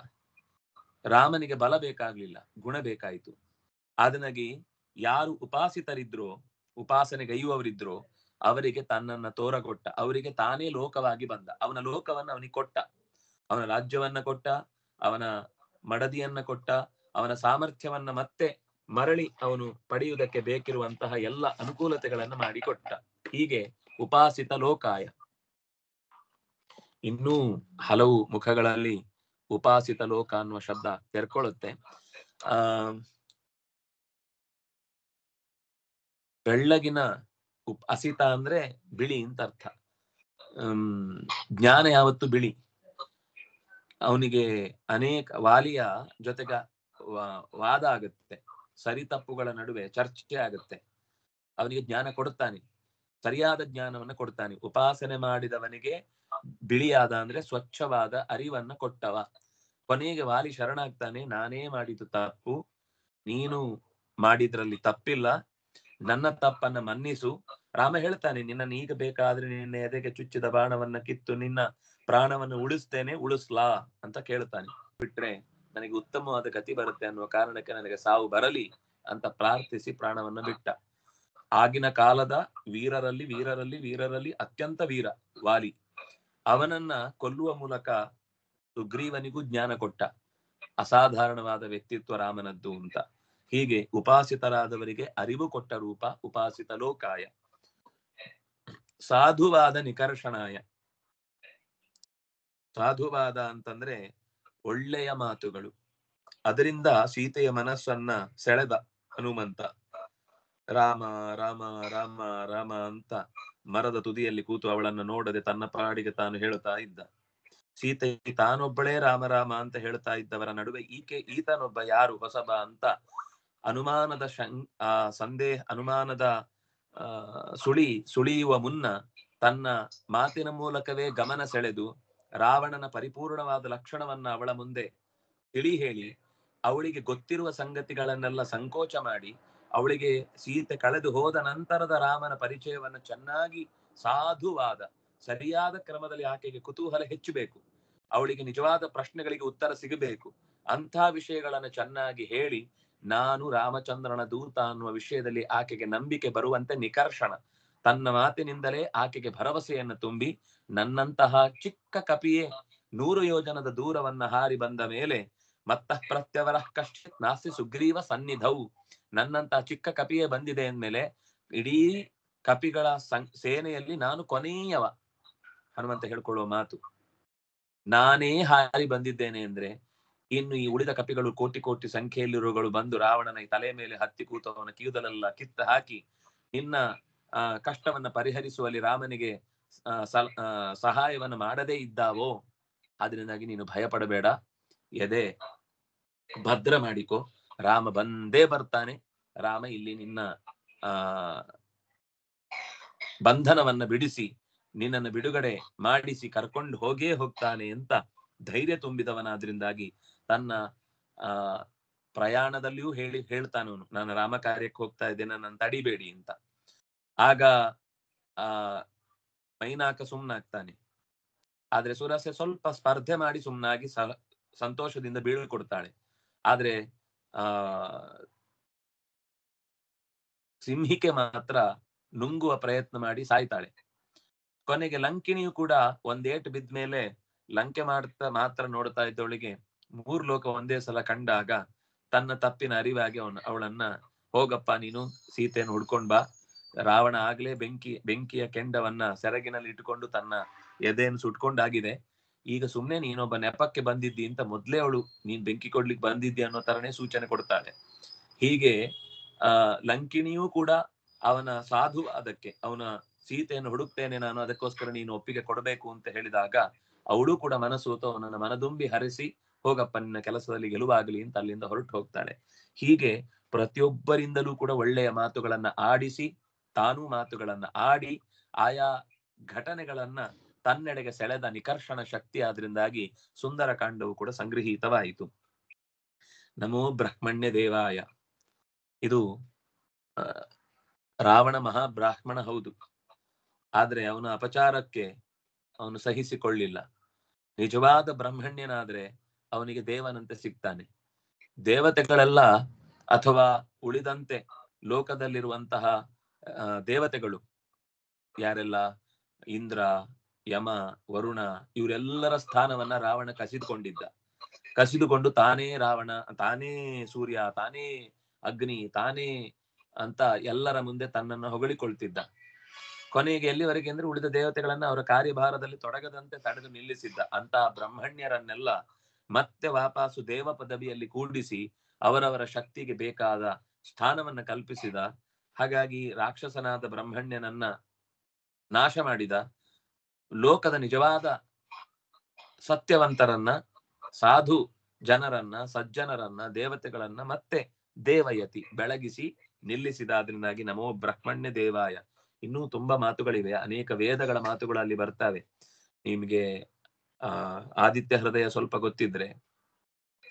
ರಾಮನಿಗೆ ಬಲ ಬೇಕಾಗ್ಲಿಲ್ಲ, ಗುಣ ಬೇಕಾಯಿತು. ಅದನ್ನಾಗಿ ಯಾರು ಉಪಾಸಿತರಿದ್ರೋ, ಉಪಾಸನೆಗೈಯುವವರಿದ್ರೋ ಅವರಿಗೆ ತನ್ನನ್ನ ತೋರಗೊಟ್ಟ, ಅವರಿಗೆ ತಾನೇ ಲೋಕವಾಗಿ ಬಂದ. ಅವನ ಲೋಕವನ್ನ ಅವನಿಗೆ ಕೊಟ್ಟ, ಅವನ ರಾಜ್ಯವನ್ನ ಕೊಟ್ಟ, ಅವನ ಮಡದಿಯನ್ನ ಕೊಟ್ಟ, ಅವನ ಸಾಮರ್ಥ್ಯವನ್ನ ಮತ್ತೆ ಮರಳಿ ಅವನು ಪಡೆಯುವುದಕ್ಕೆ ಬೇಕಿರುವಂತಹ ಎಲ್ಲ ಅನುಕೂಲತೆಗಳನ್ನು ಮಾಡಿಕೊಟ್ಟ. ಹೀಗೆ ಉಪಾಸಿತ ಲೋಕಾಯ. ಇನ್ನೂ ಹಲವು ಮುಖಗಳಲ್ಲಿ ಉಪಾಸಿತ ಲೋಕ ಅನ್ನುವ ಶಬ್ದ ತೆರ್ಕೊಳ್ಳುತ್ತೆ. ಬೆಳ್ಳಗಿನ ಅಸಿತ ಅಂದ್ರೆ ಬಿಳಿ ಅಂತ ಅರ್ಥ. ಜ್ಞಾನ ಯಾವತ್ತು ಬಿಳಿ. ಅವನಿಗೆ ಅನೇಕ ವಾಲಿಯ ಜೊತೆಗೆ ವಾದ ಆಗುತ್ತೆ, ಸರಿ ತಪ್ಪುಗಳ ನಡುವೆ ಚರ್ಚೆ ಆಗುತ್ತೆ. ಅವನಿಗೆ ಜ್ಞಾನ ಕೊಡುತ್ತಾನೆ, ಸರಿಯಾದ ಜ್ಞಾನವನ್ನ ಕೊಡ್ತಾನೆ. ಉಪಾಸನೆ ಮಾಡಿದವನಿಗೆ ಬಿಳಿಯಾದ ಅಂದ್ರೆ ಸ್ವಚ್ಛವಾದ ಅರಿವನ್ನ ಕೊಟ್ಟವ. ಕೊನೆಗೆ ವಾಲಿ ಶರಣಾಗ್ತಾನೆ, ನಾನೇ ಮಾಡಿದ್ದು ತಪ್ಪು, ನೀನು ಮಾಡಿದ್ರಲ್ಲಿ ತಪ್ಪಿಲ್ಲ, ನನ್ನ ತಪ್ಪನ್ನ ಮನ್ನಿಸು. ರಾಮ ಹೇಳ್ತಾನೆ, ನಿನ್ನ ಈಗ ಬೇಕಾದ್ರೆ ನಿನ್ನ ಎದೆಗೆ ಚುಚ್ಚಿದ ಬಾಣವನ್ನ ಕಿತ್ತು ನಿನ್ನ ಪ್ರಾಣವನ್ನು ಉಳಿಸ್ತೇನೆ, ಉಳಿಸ್ಲಾ ಅಂತ ಕೇಳ್ತಾನೆ. ಬಿಟ್ರೆ ನನಗೆ ಉತ್ತಮವಾದ ಗತಿ ಬರುತ್ತೆ ಅನ್ನುವ ಕಾರಣಕ್ಕೆ ನನಗೆ ಸಾವು ಬರಲಿ ಅಂತ ಪ್ರಾರ್ಥಿಸಿ ಪ್ರಾಣವನ್ನ ಬಿಟ್ಟ. ಆಗಿನ ಕಾಲದ ವೀರರಲ್ಲಿ ಅತ್ಯಂತ ವೀರ ವಾಲಿ. ಅವನನ್ನ ಕೊಲ್ಲುವ ಮೂಲಕ ಸುಗ್ರೀವನಿಗೂ ಜ್ಞಾನ ಕೊಟ್ಟ. ಅಸಾಧಾರಣವಾದ ವ್ಯಕ್ತಿತ್ವ ರಾಮನದ್ದು ಅಂತ. ಹೀಗೆ ಉಪಾಸಿತರಾದವರಿಗೆ ಅರಿವು ಕೊಟ್ಟ ರೂಪ ಉಪಾಸಿತ ಲೋಕಾಯ. ಸಾಧುವಾದ ನಿಕರ್ಷಣಾಯ. ಸಾಧುವಾದ ಅಂತಂದ್ರೆ ಒಳ್ಳೆಯ ಮಾತುಗಳು. ಅದರಿಂದ ಸೀತೆಯ ಮನಸ್ಸನ್ನ ಸೆಳೆದ ಹನುಮಂತ. ರಾಮ ರಾಮ ರಾಮ ರಾಮ ಅಂತ ಮರದ ತುದಿಯಲ್ಲಿ ಕೂತು ಅವಳನ್ನು ನೋಡದೆ ತನ್ನ ಪಾಡಿಗೆ ತಾನು ಹೇಳ್ತಾ ಇದ್ದ. ಸೀತೆ ತಾನೊಬ್ಬಳೇ ರಾಮ ರಾಮ ಅಂತ ಹೇಳ್ತಾ ಇದ್ದವರ ನಡುವೆ ಈತನೊಬ್ಬ ಯಾರು ಹೊಸಬ ಅಂತ ಅನುಮಾನದ ಅನುಮಾನದ ಸುಳಿಯುವ ಮುನ್ನ ತನ್ನ ಮಾತಿನ ಮೂಲಕವೇ ಗಮನ ಸೆಳೆದು ರಾವಣನ ಪರಿಪೂರ್ಣವಾದ ಲಕ್ಷಣವನ್ನ ಅವಳ ಮುಂದೆ ತಿಳಿ ಹೇಳಿ ಅವಳಿಗೆ ಗೊತ್ತಿರುವ ಸಂಗತಿಗಳನ್ನೆಲ್ಲ ಸಂಕೋಚ ಮಾಡಿ ಅವಳಿಗೆ ಸೀತೆ ಕಳೆದು ಹೋದ ನಂತರದ ರಾಮನ ಪರಿಚಯವನ್ನು ಚೆನ್ನಾಗಿ ಸಾಧುವಾದ ಸರಿಯಾದ ಕ್ರಮದಲ್ಲಿ ಆಕೆಗೆ ಕುತೂಹಲ ಹೆಚ್ಚಬೇಕು, ಅವಳಿಗೆ ನಿಜವಾದ ಪ್ರಶ್ನೆಗಳಿಗೆ ಉತ್ತರ ಸಿಗಬೇಕು. ಅಂಥ ವಿಷಯಗಳನ್ನು ಚೆನ್ನಾಗಿ ಹೇಳಿ ನಾನು ರಾಮಚಂದ್ರನ ದೂತ ಅನ್ನುವ ವಿಷಯದಲ್ಲಿ ಆಕೆಗೆ ನಂಬಿಕೆ ಬರುವಂತೆ ನಿಕರ್ಷಣ, ತನ್ನ ಮಾತಿನಿಂದಲೇ ಆಕೆಗೆ ಭರವಸೆಯನ್ನು ತುಂಬಿ, ನನ್ನಂತಹ ಚಿಕ್ಕ ಕಪಿಯೇ 100 ಯೋಜನದ ದೂರವನ್ನ ಹಾರಿ ಬಂದ ಮೇಲೆ ಮತ್ತಃ ಪ್ರತ್ಯವರ ಕಶ್ಚಿತ್ ನಾಸ್ತಿ ಸುಗ್ರೀವ ಸನ್ನಿಧೌ, ನನ್ನಂತಹ ಚಿಕ್ಕ ಕಪಿಯೇ ಬಂದಿದೆ ಅಂದ್ಮೇಲೆ ಇಡೀ ಕಪಿಗಳ ಸೇನೆಯಲ್ಲಿ ನಾನು ಕೊನೆಯವ. ಹನುಮಂತ ಹೇಳ್ಕೊಳ್ಳುವ ಮಾತು. ನಾನೇ ಹಾರಿ ಬಂದಿದ್ದೇನೆ ಅಂದ್ರೆ ಇನ್ನು ಈ ಉಳಿದ ಕಪಿಗಳು ಕೋಟಿ ಕೋಟಿ ಸಂಖ್ಯೆಯಲ್ಲಿರುವಗಳು ಬಂದು ರಾವಣನ ಈ ತಲೆ ಮೇಲೆ ಹತ್ತಿ ಕೂತವನ ಕಿವುದಲೆಲ್ಲ ಕಿತ್ತ ಹಾಕಿ ನಿನ್ನ ಕಷ್ಟವನ್ನ ಪರಿಹರಿಸುವಲ್ಲಿ ರಾಮನಿಗೆ ಸಹಾಯವನ್ನು ಮಾಡದೇ ಇದ್ದಾವೋ, ಅದರಿಂದಾಗಿ ನೀನು ಭಯ ಪಡಬೇಡ, ಎದೆ ಭದ್ರ ಮಾಡಿಕೋ, ರಾಮ ಬಂದೇ ಬರ್ತಾನೆ. ರಾಮ ಇಲ್ಲಿ ನಿನ್ನ ಬಂಧನವನ್ನ ಬಿಡಿಸಿ ನಿನ್ನನ್ನು ಬಿಡುಗಡೆ ಮಾಡಿಸಿ ಕರ್ಕೊಂಡು ಹೋಗೇ ಹೋಗ್ತಾನೆ ಅಂತ ಧೈರ್ಯ ತುಂಬಿದವನಾದ್ರಿಂದಾಗಿ ತನ್ನ ಪ್ರಯಾಣದಲ್ಲಿಯೂ ಹೇಳ್ತಾನವನು, ನಾನು ರಾಮ ಕಾರ್ಯಕ್ಕೆ ಹೋಗ್ತಾ ಇದ್ದೇನೆ, ನನ್ನ ತಡಿಬೇಡಿ ಅಂತ. ಆಗ ಮೈನಾಕ ಸುಮ್ನಾಗ್ತಾನೆ. ಆದ್ರೆ ಸುರಸೆ ಸ್ವಲ್ಪ ಸ್ಪರ್ಧೆ ಮಾಡಿ ಸುಮ್ನಾಗಿ ಸಂತೋಷದಿಂದ ಬೀಳ್ಕೊಡ್ತಾಳೆ. ಆದ್ರೆ ಸಿಂಹಿಕೆ ಮಾತ್ರ ನುಂಗುವ ಪ್ರಯತ್ನ ಮಾಡಿ ಸಾಯ್ತಾಳೆ. ಕೊನೆಗೆ ಲಂಕಿಣಿಯು ಕೂಡ ಒಂದೇಟು ಬಿದ್ಮೇಲೆ ಲಂಕೆ ಮಾಡ್ತಾ ಮಾತ್ರ ನೋಡ್ತಾ ಇದ್ದವಳಿಗೆ 3 ಲೋಕ ಒಂದೇ ಸಲ ಕಂಡಾಗ ತನ್ನ ತಪ್ಪಿನ ಅರಿವಾಗಿ ಅವಳನ್ನ, ಹೋಗಪ್ಪ ನೀನು ಸೀತೆಯನ್ನು ಹುಡ್ಕೊಂಡ್ ಬಾ, ರಾವಣ ಆಗ್ಲೇ ಬೆಂಕಿಯ ಕೆಂಡವನ್ನ ಸೆರಗಿನಲ್ಲಿ ಇಟ್ಟುಕೊಂಡು ತನ್ನ ಎದೆಯನ್ನು ಸುಟ್ಕೊಂಡಾಗಿದೆ, ಈಗ ಸುಮ್ನೆ ನೀನೊಬ್ಬ ನೆಪಕ್ಕೆ ಬಂದಿದ್ದಿ ಅಂತ ಮೊದ್ಲೇ ಅವಳು ನೀನ್ ಬೆಂಕಿ ಕೊಡ್ಲಿಕ್ಕೆ ಬಂದಿದ್ದಿ ಅನ್ನೋ ತರನೇ ಸೂಚನೆ ಕೊಡ್ತಾಳೆ. ಹೀಗೆ ಲಂಕಿಣಿಯೂ ಕೂಡ ಅವನ ಸಾಧು ಅದಕ್ಕೆ, ಅವನ ಸೀತೆಯನ್ನು ಹುಡುಕ್ತೇನೆ ನಾನು, ಅದಕ್ಕೋಸ್ಕರ ನೀನು ಒಪ್ಪಿಗೆ ಕೊಡಬೇಕು ಅಂತ ಹೇಳಿದಾಗ ಅವಳು ಕೂಡ ಮನಸೋತು ಅವನನ್ನ ಮನದುಂಬಿ ಹರಿಸಿ, ಹೋಗಪ್ಪ ನಿನ್ನ ಕೆಲಸದಲ್ಲಿ ಗೆಲುವಾಗಲಿ ಅಂತ ಅಲ್ಲಿಂದ ಹೊರಟು ಹೋಗ್ತಾಳೆ. ಹೀಗೆ ಪ್ರತಿಯೊಬ್ಬರಿಂದಲೂ ಕೂಡ ಒಳ್ಳೆಯ ಮಾತುಗಳನ್ನ ಆಡಿಸಿ, ತಾನೂ ಮಾತುಗಳನ್ನ ಆಡಿ, ಆಯಾ ಘಟನೆಗಳನ್ನ ತನ್ನೆಡೆಗೆ ಸೆಳೆದ ನಿಕರ್ಷಣ ಶಕ್ತಿ ಆದ್ರಿಂದಾಗಿ ಸುಂದರ ಕಾಂಡವು ಕೂಡ ಸಂಗೃಹೀತವಾಯಿತು. ನಮೋ ಬ್ರಹ್ಮಣ್ಯ ದೇವಾಯ. ಇದು ರಾವಣ ಮಹಾಬ್ರಾಹ್ಮಣ ಹೌದು, ಆದ್ರೆ ಅವನ ಅಪಚಾರಕ್ಕೆ ಅವನು ಸಹಿಸಿಕೊಳ್ಳಿಲ್ಲ. ನಿಜವಾದ ಬ್ರಹ್ಮಣ್ಯನಾದ್ರೆ ಅವನಿಗೆ ದೇವನಂತೆ ಸಿಗ್ತಾನೆ. ದೇವತೆಗಳೆಲ್ಲ ಅಥವಾ ಉಳಿದಂತೆ ಲೋಕದಲ್ಲಿರುವಂತಹ ದೇವತೆಗಳು ಯಾರೆಲ್ಲ, ಇಂದ್ರ, ಯಮ, ವರುಣ, ಇವರೆಲ್ಲರ ಸ್ಥಾನವನ್ನ ರಾವಣ ಕಸಿದುಕೊಂಡು ತಾನೇ ರಾವಣ, ತಾನೇ ಸೂರ್ಯ, ತಾನೇ ಅಗ್ನಿ, ತಾನೇ ಅಂತ ಎಲ್ಲರ ಮುಂದೆ ತನ್ನನ್ನು ಹೊಗಳಿಕೊಳ್ತಿದ್ದ. ಕೊನೆಗೆ ಎಲ್ಲಿವರೆಗೆ ಅಂದ್ರೆ ಉಳಿದ ದೇವತೆಗಳನ್ನ ಅವರ ಕಾರ್ಯಭಾರದಲ್ಲಿ ತೊಡಗದಂತೆ ತಡೆದು ನಿಲ್ಲಿಸಿದ್ದ. ಅಂತ ಬ್ರಹ್ಮಣ್ಯರನ್ನೆಲ್ಲ ಮತ್ತೆ ವಾಪಸ್ಸು ದೇವ ಪದವಿಯಲ್ಲಿ ಕೂಡಿಸಿ ಅವರವರ ಶಕ್ತಿಗೆ ಬೇಕಾದ ಸ್ಥಾನವನ್ನ ಕಲ್ಪಿಸಿದ. ಹಾಗಾಗಿ ರಾಕ್ಷಸನಾದ ಬ್ರಹ್ಮಣ್ಯನನ್ನ ನಾಶ ಮಾಡಿದ. ಲೋಕದ ನಿಜವಾದ ಸತ್ಯವಂತರನ್ನ, ಸಾಧು ಜನರನ್ನ, ಸಜ್ಜನರನ್ನ, ದೇವತೆಗಳನ್ನ ಮತ್ತೆ ದೇವಯತಿ ಬೆಳಗಿಸಿ ನಿಲ್ಲಿಸಿದಾದ್ರಿಂದಾಗಿ ನಮೋ ಬ್ರಹ್ಮಣ್ಯ ದೇವಾಯ. ಇನ್ನೂ ತುಂಬಾ ಮಾತುಗಳಿವೆ, ಅನೇಕ ವೇದಗಳ ಮಾತುಗಳು ಅಲ್ಲಿ ಬರ್ತವೆ. ನಿಮ್ಗೆ ಆದಿತ್ಯ ಹೃದಯ ಸ್ವಲ್ಪ ಗೊತ್ತಿದ್ರೆ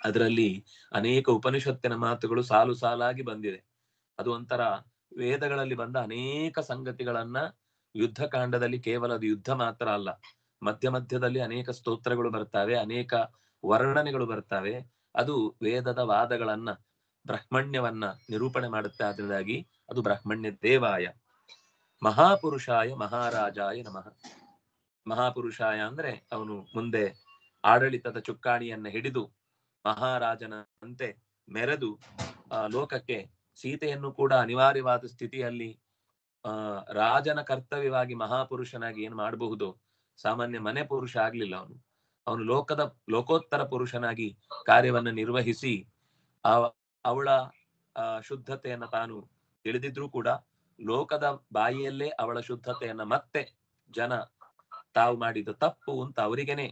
ಅದರಲ್ಲಿ ಅನೇಕ ಉಪನಿಷತ್ತಿನ ಮಾತುಗಳು ಸಾಲು ಸಾಲಾಗಿ ಬಂದಿದೆ. ಅದು ಒಂಥರ ವೇದಗಳಲ್ಲಿ ಬಂದ ಅನೇಕ ಸಂಗತಿಗಳನ್ನ ಯುದ್ಧ ಕಾಂಡದಲ್ಲಿ ಕೇವಲ ಅದು ಯುದ್ಧ ಮಾತ್ರ ಅಲ್ಲ, ಮಧ್ಯ ಮಧ್ಯದಲ್ಲಿ ಅನೇಕ ಸ್ತೋತ್ರಗಳು ಬರ್ತವೆ, ಅನೇಕ ವರ್ಣನೆಗಳು ಬರ್ತವೆ. ಅದು ವೇದದ ವಾದಗಳನ್ನ, ಬ್ರಹ್ಮಣ್ಯವನ್ನ ನಿರೂಪಣೆ ಮಾಡುತ್ತೆ. ಆದ್ರಿಂದಾಗಿ ಅದು ಬ್ರಹ್ಮಣ್ಯ ದೇವಾಯ. ಮಹಾಪುರುಷಾಯ ಮಹಾರಾಜಾಯ ನಮಃ. ಮಹಾಪುರುಷಾಯ ಅಂದ್ರೆ ಅವನು ಮುಂದೆ ಆಡಳಿತದ ಚುಕ್ಕಾಣಿಯನ್ನ ಹಿಡಿದು ಮಹಾರಾಜನಂತೆ ಮೆರೆದು ಲೋಕಕ್ಕೆ ಸೀತೆಯನ್ನು ಕೂಡ ಅನಿವಾರ್ಯವಾದ ಸ್ಥಿತಿಯಲ್ಲಿ ರಾಜನ ಕರ್ತವ್ಯವಾಗಿ ಮಹಾಪುರುಷನಾಗಿ ಏನ್ ಮಾಡಬಹುದು, ಸಾಮಾನ್ಯ ಮನೆ ಪುರುಷ ಆಗ್ಲಿಲ್ಲ ಅವನು ಲೋಕೋತ್ತರ ಪುರುಷನಾಗಿ ಕಾರ್ಯವನ್ನು ನಿರ್ವಹಿಸಿ ಅವಳ ಶುದ್ಧತೆಯನ್ನ ತಾನು ತಿಳಿದಿದ್ರೂ ಕೂಡ ಲೋಕದ ಬಾಯಿಯಲ್ಲೇ ಅವಳ ಶುದ್ಧತೆಯನ್ನ ಮತ್ತೆ ಜನ ತಾವು ಮಾಡಿದ ತಪ್ಪು ಅಂತ ಅವರಿಗೇನೆ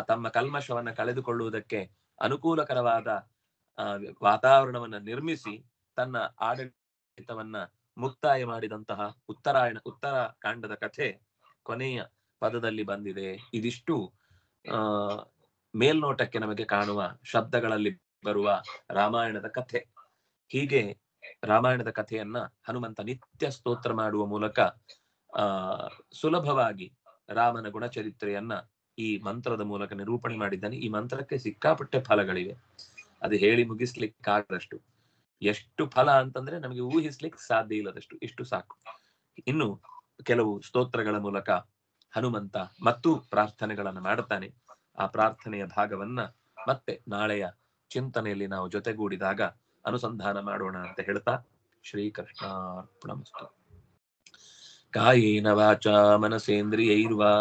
ತಮ್ಮ ಕಲ್ಮಶವನ್ನ ಕಳೆದುಕೊಳ್ಳುವುದಕ್ಕೆ ಅನುಕೂಲಕರವಾದ ವಾತಾವರಣವನ್ನ ನಿರ್ಮಿಸಿ ತನ್ನ ಆಡಳಿತವನ್ನ ಮುಕ್ತಾಯ ಮಾಡಿದಂತಹ ಉತ್ತರ ಕಾಂಡದ ಕಥೆ ಕೊನೆಯ ಪದದಲ್ಲಿ ಬಂದಿದೆ. ಇದಿಷ್ಟು ಮೇಲ್ನೋಟಕ್ಕೆ ನಮಗೆ ಕಾಣುವ ಶಬ್ದಗಳಲ್ಲಿ ಬರುವ ರಾಮಾಯಣದ ಕಥೆ. ಹೀಗೆ ರಾಮಾಯಣದ ಕಥೆಯನ್ನ ಹನುಮಂತ ನಿತ್ಯ ಸ್ತೋತ್ರ ಮಾಡುವ ಮೂಲಕ ಸುಲಭವಾಗಿ ರಾಮನ ಗುಣಚರಿತ್ರೆಯನ್ನ ಈ ಮಂತ್ರದ ಮೂಲಕ ನಿರೂಪಣೆ ಮಾಡಿದ್ದಾನೆ. ಈ ಮಂತ್ರಕ್ಕೆ ಸಿಕ್ಕಾಪಟ್ಟೆ ಫಲಗಳಿವೆ, ಅದು ಹೇಳಿ ಮುಗಿಸ್ಲಿಕ್ಕಾಗದಷ್ಟು. ಎಷ್ಟು ಫಲ ಅಂತಂದ್ರೆ ನಮಗೆ ಊಹಿಸ್ಲಿಕ್ಕೆ ಸಾಧ್ಯ ಇಲ್ಲದಷ್ಟು, ಇಷ್ಟು ಸಾಕು. ಇನ್ನು ಕೆಲವು ಸ್ತೋತ್ರಗಳ ಮೂಲಕ ಹನುಮಂತ ಮತ್ತು ಪ್ರಾರ್ಥನೆಗಳನ್ನ ಮಾಡುತ್ತಾನೆ. ಆ ಪ್ರಾರ್ಥನೆಯ ಭಾಗವನ್ನ ಮತ್ತೆ ನಾಳೆಯ ಚಿಂತನೆಯಲ್ಲಿ ನಾವು ಜೊತೆಗೂಡಿದಾಗ ಅನುಸಂಧಾನ ಮಾಡೋಣ ಅಂತ ಹೇಳ್ತಾ, ಶ್ರೀಕೃಷ್ಣಾರ್ಪಣಮಸ್ತು. ಕಾಯೇನ ವಾಚಾ ಮನಸೇಂದ್ರಿಯೈರ್ವಾ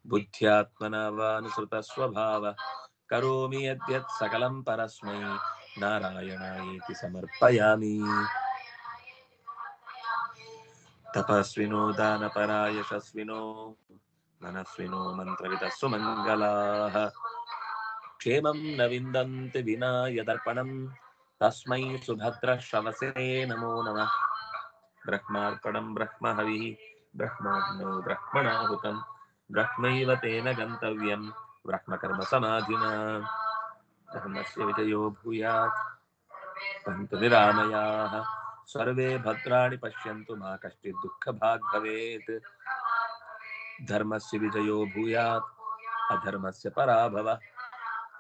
ಬುದ್ಧ್ಯಾತ್ಮನಾ ವಾ ಅನುಸೃತ ಸ್ವಭಾವ करोमि यद्यत् सकलं परस्मै नारायणायेति समर्पयामि। तपस्विनो दानपरा यशस्विनो मनस्विनो मन्त्रविदः सुमङ्गलाः क्षेमं न विन्दन्ति विना यदर्पणं तस्मै सुभद्रश्रवसे नमो नमः। ब्रह्मार्पणं ब्रह्महविः ब्रह्माग्नौ ब्रह्मणाहुतं ब्रह्मैव तेन गन्तव्यं ब्रह्मकर्म समाधिना। धर्मस्य विजयो भूयात् सन्तु निरामयाः सर्वे भद्राणि पश्यन्तु मा कश्चित् दुःखभाग् भवेत्। धर्मस्य विजयो भूयात् अधर्मस्य पराभवः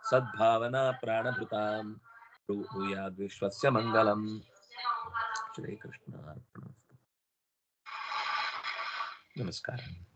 सद्भावना प्राणभृतां भूयाद् विश्वस्य मङ्गलम्। श्रीकृष्णार्पणमस्तु। नमस्कारः।